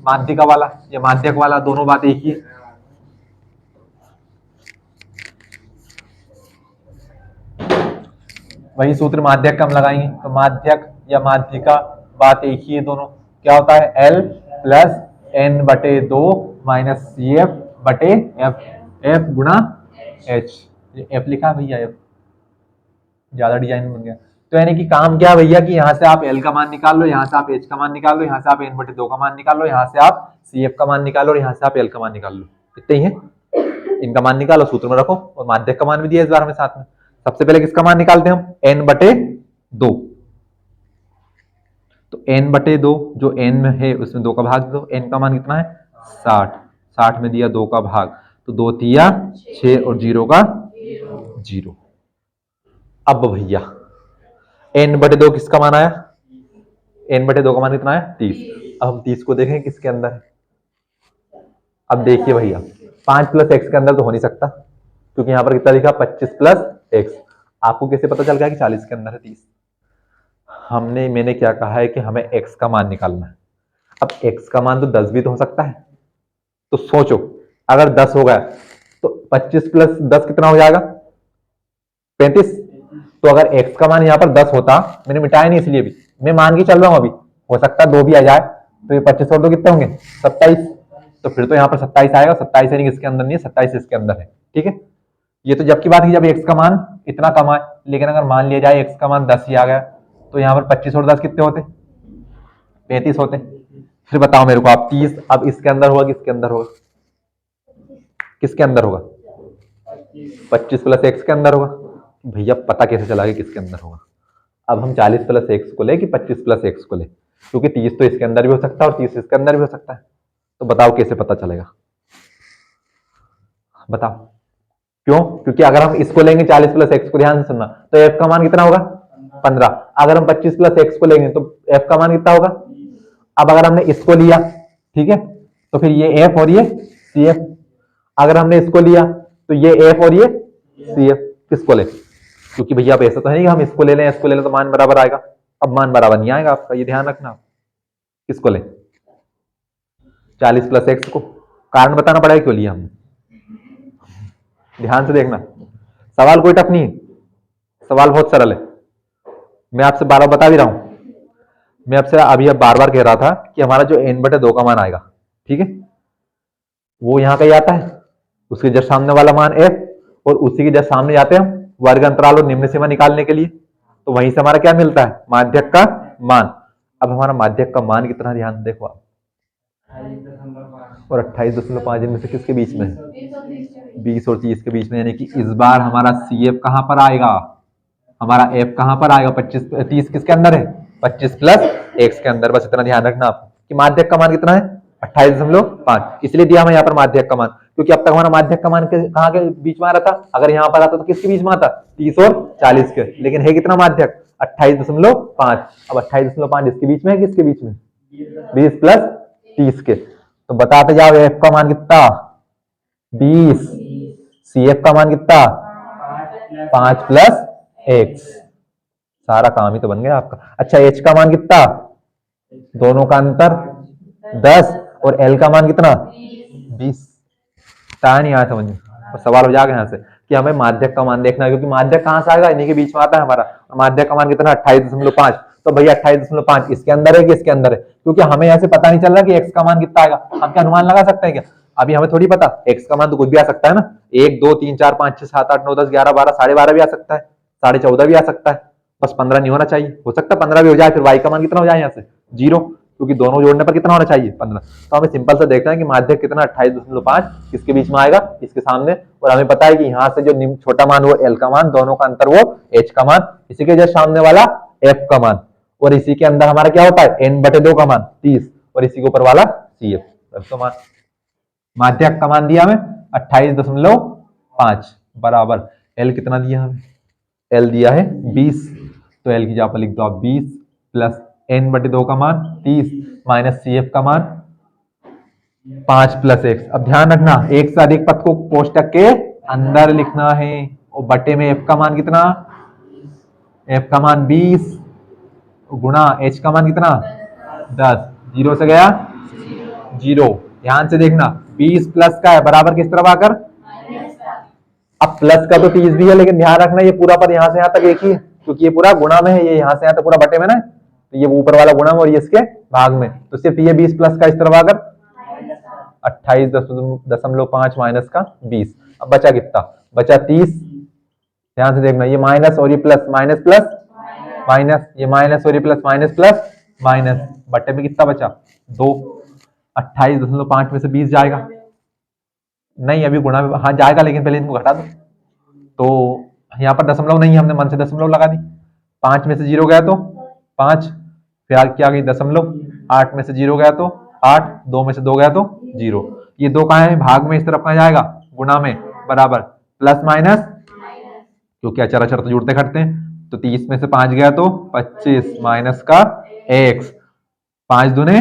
माध्यिका वाला या माध्यक वाला, दोनों बात एक ही है। वही सूत्र माध्यक का हम लगाएंगे, तो माध्यक या माध्यिका बात एक ही है दोनों। क्या होता है? L प्लस n बटे 2 माइनस सी एफ बटे एफ, एफ गुणा एच। एफ लिखा है भैया, एफ ज्यादा डिजाइन बन गया। तो यानी कि काम क्या भैया कि यहाँ से आप L का मान निकाल लो, यहाँ से आप H का मान निकाल लो, यहाँ से आप n बटे 2 का मान निकाल लो, यहाँ से आप CF का मान निकालो, और यहाँ से आप L का मान निकाल लो। इतने ही है। इनका मान निकालो, सूत्र में रखो, और माध्यक का मान भी दिया इस बार हमें साथ में। सबसे पहले किसका मान निकालते हैं हम? n बटे 2। तो n बटे 2, जो n में है उसमें 2 का भाग दो। n का मान कितना है? 60। 60 में दिया 2 का भाग, तो 2 तिया 6 और 0 का 0। अब भैया n बटे 2 किसका मान आया? n बटे 2 का मान कितना है? 30। अब हम 30 को देखें किसके अंदर है। अब देखिए भैया, 5 प्लस एक्स के अंदर तो हो नहीं सकता, क्योंकि यहाँ पर कितना लिखा? 25 प्लस एक्स। आपको कैसे पता चल गया कि 40 के अंदर है 30? मैंने क्या कहा है कि हमें एक्स का मान निकालना है। अब एक्स का मान तो 10 भी तो हो सकता है। तो सोचो, अगर 10 हो गया तो 25 प्लस 10 कितना हो जाएगा? 35। तो अगर x का मान यहाँ पर 10 होता, मैंने मिटाया नहीं इसलिए भी, मैं मान के चल रहा हूं अभी, हो सकता है 2 भी आ जाए, तो ये 25 और 2 कितने होंगे? 27। तो फिर तो यहाँ पर 27 आएगा। 27 यानी इसके अंदर नहीं है, 27 इसके अंदर है। ठीक है, ये तो जब की बात है जब x का मान इतना कम आए, लेकिन अगर मान लिया जाए x का मान 10 ही आ गया, तो यहाँ पर 25 और 10 कितने होते? 35 होते। फिर बताओ मेरे को आप, 30 अब इसके अंदर होगा किसके अंदर होगा? किसके अंदर होगा? 25 प्लस एक्स के अंदर होगा। भैया पता कैसे चला कि किसके अंदर होगा? अब हम 40 प्लस एक्स को ले कि 25 प्लस एक्स को ले, क्योंकि 30 तो इसके अंदर भी हो सकता है और 30 इसके अंदर भी हो सकता है। तो बताओ कैसे पता चलेगा? बताओ क्यों? क्योंकि अगर हम इसको लेंगे 40 प्लस एक्स को, ध्यान से सुनना, तो एफ का मान कितना होगा? 15। अगर हम 25 प्लस एक्स को लेंगे तो एफ का मान कितना होगा? अब अगर हमने इसको लिया, ठीक है, तो फिर ये एफ और ये सी एफ। अगर हमने इसको लिया तो ये एफ और ये सी एफ। किसको ले? क्योंकि भैया अब ऐसा तो है नहीं कि हम इसको ले लें इसको ले लें तो मान बराबर आएगा। अब मान बराबर नहीं आएगा आपका, ये ध्यान रखना। किसको ले? 40 प्लस एक्स को। कारण बताना पड़ेगा क्यों लिया हमने। ध्यान से देखना, सवाल कोई टफ नहीं है, सवाल बहुत सरल है। मैं आपसे बार बार बता भी रहा हूं, मैं आपसे अभी अब बार बार कह रहा था कि हमारा जो n/2 का मान आएगा, ठीक है, वो यहाँ कहीं आता है, उसके जस्ट सामने वाला मान f, और उसी के जस्ट सामने जाते हैं हम वर्ग अंतराल और निम्न सीमा निकालने के लिए, तो वहीं से हमारा क्या मिलता है, माध्यक का मान। अब हमारा माध्यक का मान कितना, ध्यान देखो आप, और 28.5 इनमें से किसके बीच में, 20 और 30 के बीच में, यानी कि इस बार हमारा CF कहां पर आएगा, हमारा F कहां पर आएगा, 25 30 किसके अंदर है, 25 प्लस x के अंदर। बस इतना ध्यान रखना आप कि माध्यक का मान कितना है, 28.5, इसलिए दिया हमें यहाँ पर माध्यक का मान, क्योंकि अब तक हमारा माध्यक का मान कहाँ के बीच में आ रहा था, अगर यहाँ पर आता तो किसके बीच में आता, 30 और 40 के, लेकिन है कितना माध्यक, 28.5। अब 28.5 इसके बीच में है, किसके बीच में, 20 प्लस 30 के, तो बताते जाओ एफ का मान कितना, 20, CF का मान कितना, 5 प्लस x, सारा काम ही तो बन गया आपका। अच्छा h का मान कितना, दोनों का अंतर 10, और l का मान कितना, 20। क्या नहीं आया समझ में, तो सवाल हो जाएगा यहाँ से कि हमें माध्यक का मान देखना है, क्योंकि माध्यक कहाँ से आएगा, इन्हीं के बीच में आता है हमारा, माध्यक का मान कितना, 28.5, तो भैया 28.5 इसके अंदर है कि इसके अंदर है, क्योंकि हमें यहाँ से पता नहीं चल रहा कि x का मान कितना आएगा, हम क्या अनुमान लगा सकते हैं क्या, अभी हमें थोड़ी पता, x का मान तो कुछ भी आ सकता है ना, 1 2 3 4 5 6 7 8 9 10 11 12 12.5 भी आ सकता है, 14.5 भी आ सकता है, बस 15 नहीं होना चाहिए, हो सकता है 15 भी हो जाए, फिर y का मान कितना हो जाए यहाँ से 0, क्योंकि दोनों जोड़ने पर कितना होना चाहिए 15। तो हमें सिंपल से देखना है कि माध्यक कितना 28.5 किसके बीच में आएगा, इसके सामने, और हमें पता है कि यहाँ से जो छोटा मान वो l का मान, दोनों का अंतर वो h का मान, इसी के जस्ट सामने वाला f का मान, और इसी के अंदर हमारा क्या होता है n/2 का मान 30, और इसी के ऊपर वाला CF तो मान। माध्यक का मान दिया हमें 28.5 बराबर l कितना दिया हमें, l दिया है 20, तो l की जगह पर लिख दो आप 20 प्लस n/2 का मान 30 माइनस CF का मान 5 प्लस x। अब ध्यान रखना एक से अधिक पद को कोष्टक के अंदर लिखना है, और बटे में f का मान कितना, f का मान 20 गुणा h का मान कितना 10, 0 से गया 0। ध्यान से देखना 20 प्लस का है बराबर किस तरफ आकर, अब प्लस का तो 30 भी है, लेकिन ध्यान रखना ये पूरा पद यहाँ से यहाँ तक एक ही है, क्योंकि ये पूरा गुणा में है, ये यहाँ से यहाँ तक पूरा बटे में ना, तो ये ऊपर वाला गुणा में और ये इसके भाग में, तो सिर्फ ये 20 प्लस का इस तरफ आकर 28.5 माइनस का 20। अब बचा कितना, बचा 30। ध्यान से देखना ये माइनस और ये प्लस, माइनस प्लस माइनस, ये माइनस और ये प्लस, माइनस प्लस माइनस, बटे में कितना बचा 2। 28.5 में से 20 जाएगा नहीं, अभी गुणा में हाँ जाएगा, लेकिन पहले इनको घटा दो, तो यहाँ पर दशमलव नहीं है, हमने मन से दशमलव लगा दी, 5 में से 0 गया तो 5, फिर क्या गई दशमलव, 8 में से 0 गया तो 8, 2 में से 2 गया तो 0, ये 2 कहाँ है भाग में, इस तरफ कहाँ जाएगा गुणा में, बराबर प्लस माइनस, क्योंकि अचर अचर तो जुड़ते घटते हैं, तो 30 में से 5 गया तो 25 माइनस का x, 5 दूने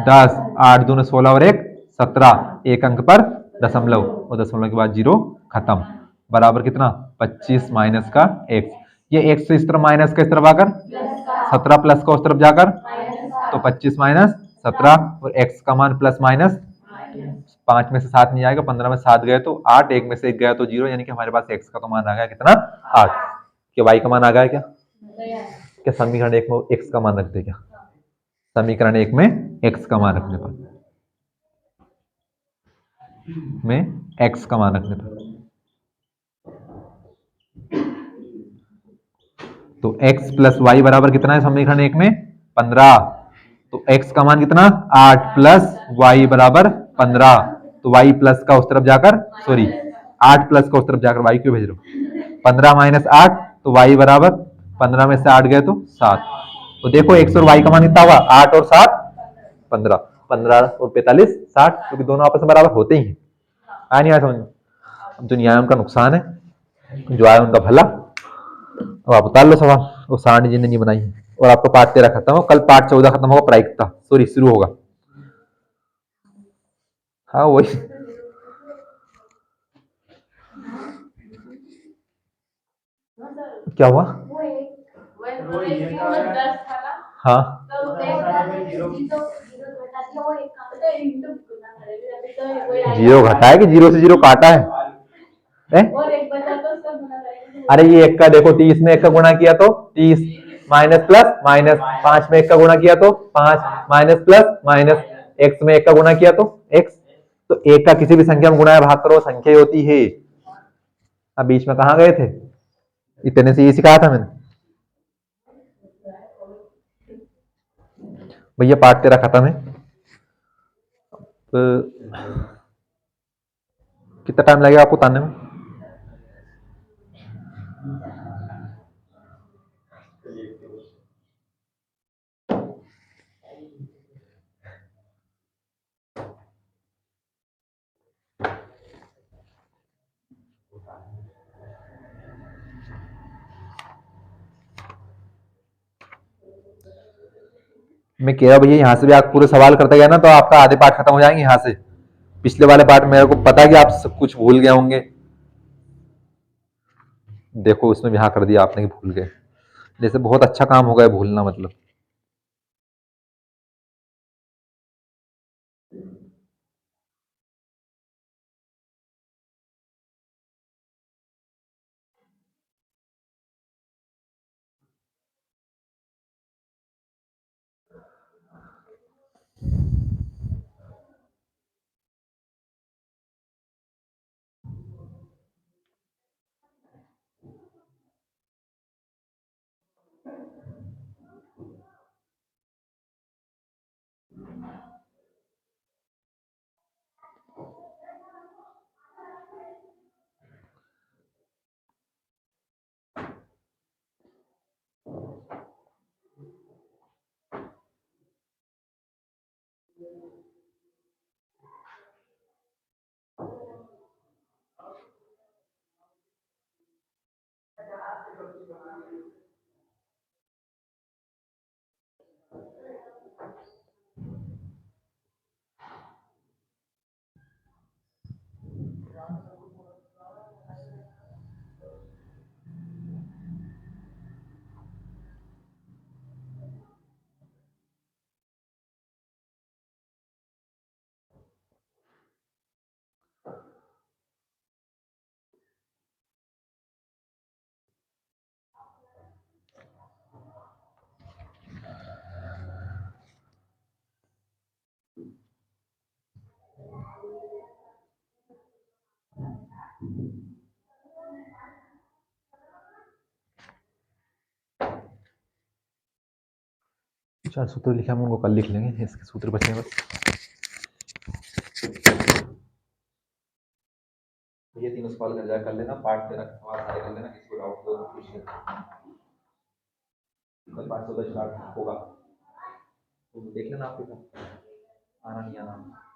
10, 8 दूने 16 और 1 17, एक अंक पर दशमलव, और दशमलव के बाद 0 खत्म, बराबर कितना 25 माइनस का x। ये x से इस तरफ माइनस का इस तरफ आकर 17 प्लस का उस तरफ जाकर, तो 25 माइनस 17, और x का मान प्लस माइनस 5 में से 7 नहीं आएगा, 15 में 7 गए तो 8, 1 में से 1 गया तो 0, यानी कि हमारे पास x का तो मान आ गया कितना 8। क्या y का मान आ गया क्या, क्या समीकरण 1 में x का मान रखते क्या, समीकरण 1 में x का मान रखने पर, में x का मान रखने पर, तो x प्लस वाई बराबर कितना है समीकरण 1 में 15, तो x का मान कितना 8 प्लस वाई बराबर 15, तो y प्लस का उस तरफ जाकर, सॉरी 8 प्लस का उस तरफ जाकर, y क्यों भेज रहे हो, 15 माइनस 8, तो y बराबर 15 में से 8 गए तो 7, तो देखो x और y का मान कितना हुआ 8 और 7 15, 15 और 45 60, क्योंकि दोनों आपस में बराबर होते ही हैं। आया नहीं आया समझ में, जो नहीं आया उनका नुकसान है, जो आया उनका भला। अब आप उतार लो सवाल, वो सारणी जिन्हें नहीं बनाई है, और आपका पार्ट 13 खत्म हो, कल पार्ट 14 खत्म होगा, प्रायिकता सॉरी शुरू होगा। हाँ वही क्या हुआ, हाँ जीरो घटा है कि 0 से 0 काटा है, अरे ये 1 का देखो 30 में 1 का गुणा किया तो 30 माइनस प्लस माइनस, 5 में 1 का गुणा किया तो 5, माइनस प्लस माइनस, x में 1 का गुणा किया तो x। तो 1 का किसी भी संख्या में गुणा या भाग करो, संख्या ही होती है। अब बीच में कहाँ गए थे, इतने से ये सिखाया था मैंने। भैया पार्ट तेरा खत्म है। तो कितना टाइम लगेगा आपको उतारने में? मैं कह रहा हूँ भैया, यहाँ से भी आप पूरे सवाल करते गए ना तो आपका आधे पार्ट खत्म हो जाएंगे यहाँ से। पिछले वाले पार्ट मेरे को पता है कि आप सब कुछ भूल गए होंगे। देखो उसमें भी हाँ कर दिया आपने कि भूल गए, जैसे बहुत अच्छा काम हो गया भूलना मतलब। चार सूत्र लिखे, हम उनको कल लिख लेंगे, इसके सूत्र बचे बस। ये तीनों सवाल कर जाए कर लेना, पार्ट तेरा सवाल सारे कर लेना, किसी को डाउट हो तो पूछ लेना। कल पार्ट 14 स्टार्ट होगा तो देख लेना आपके साथ, आना नहीं आना।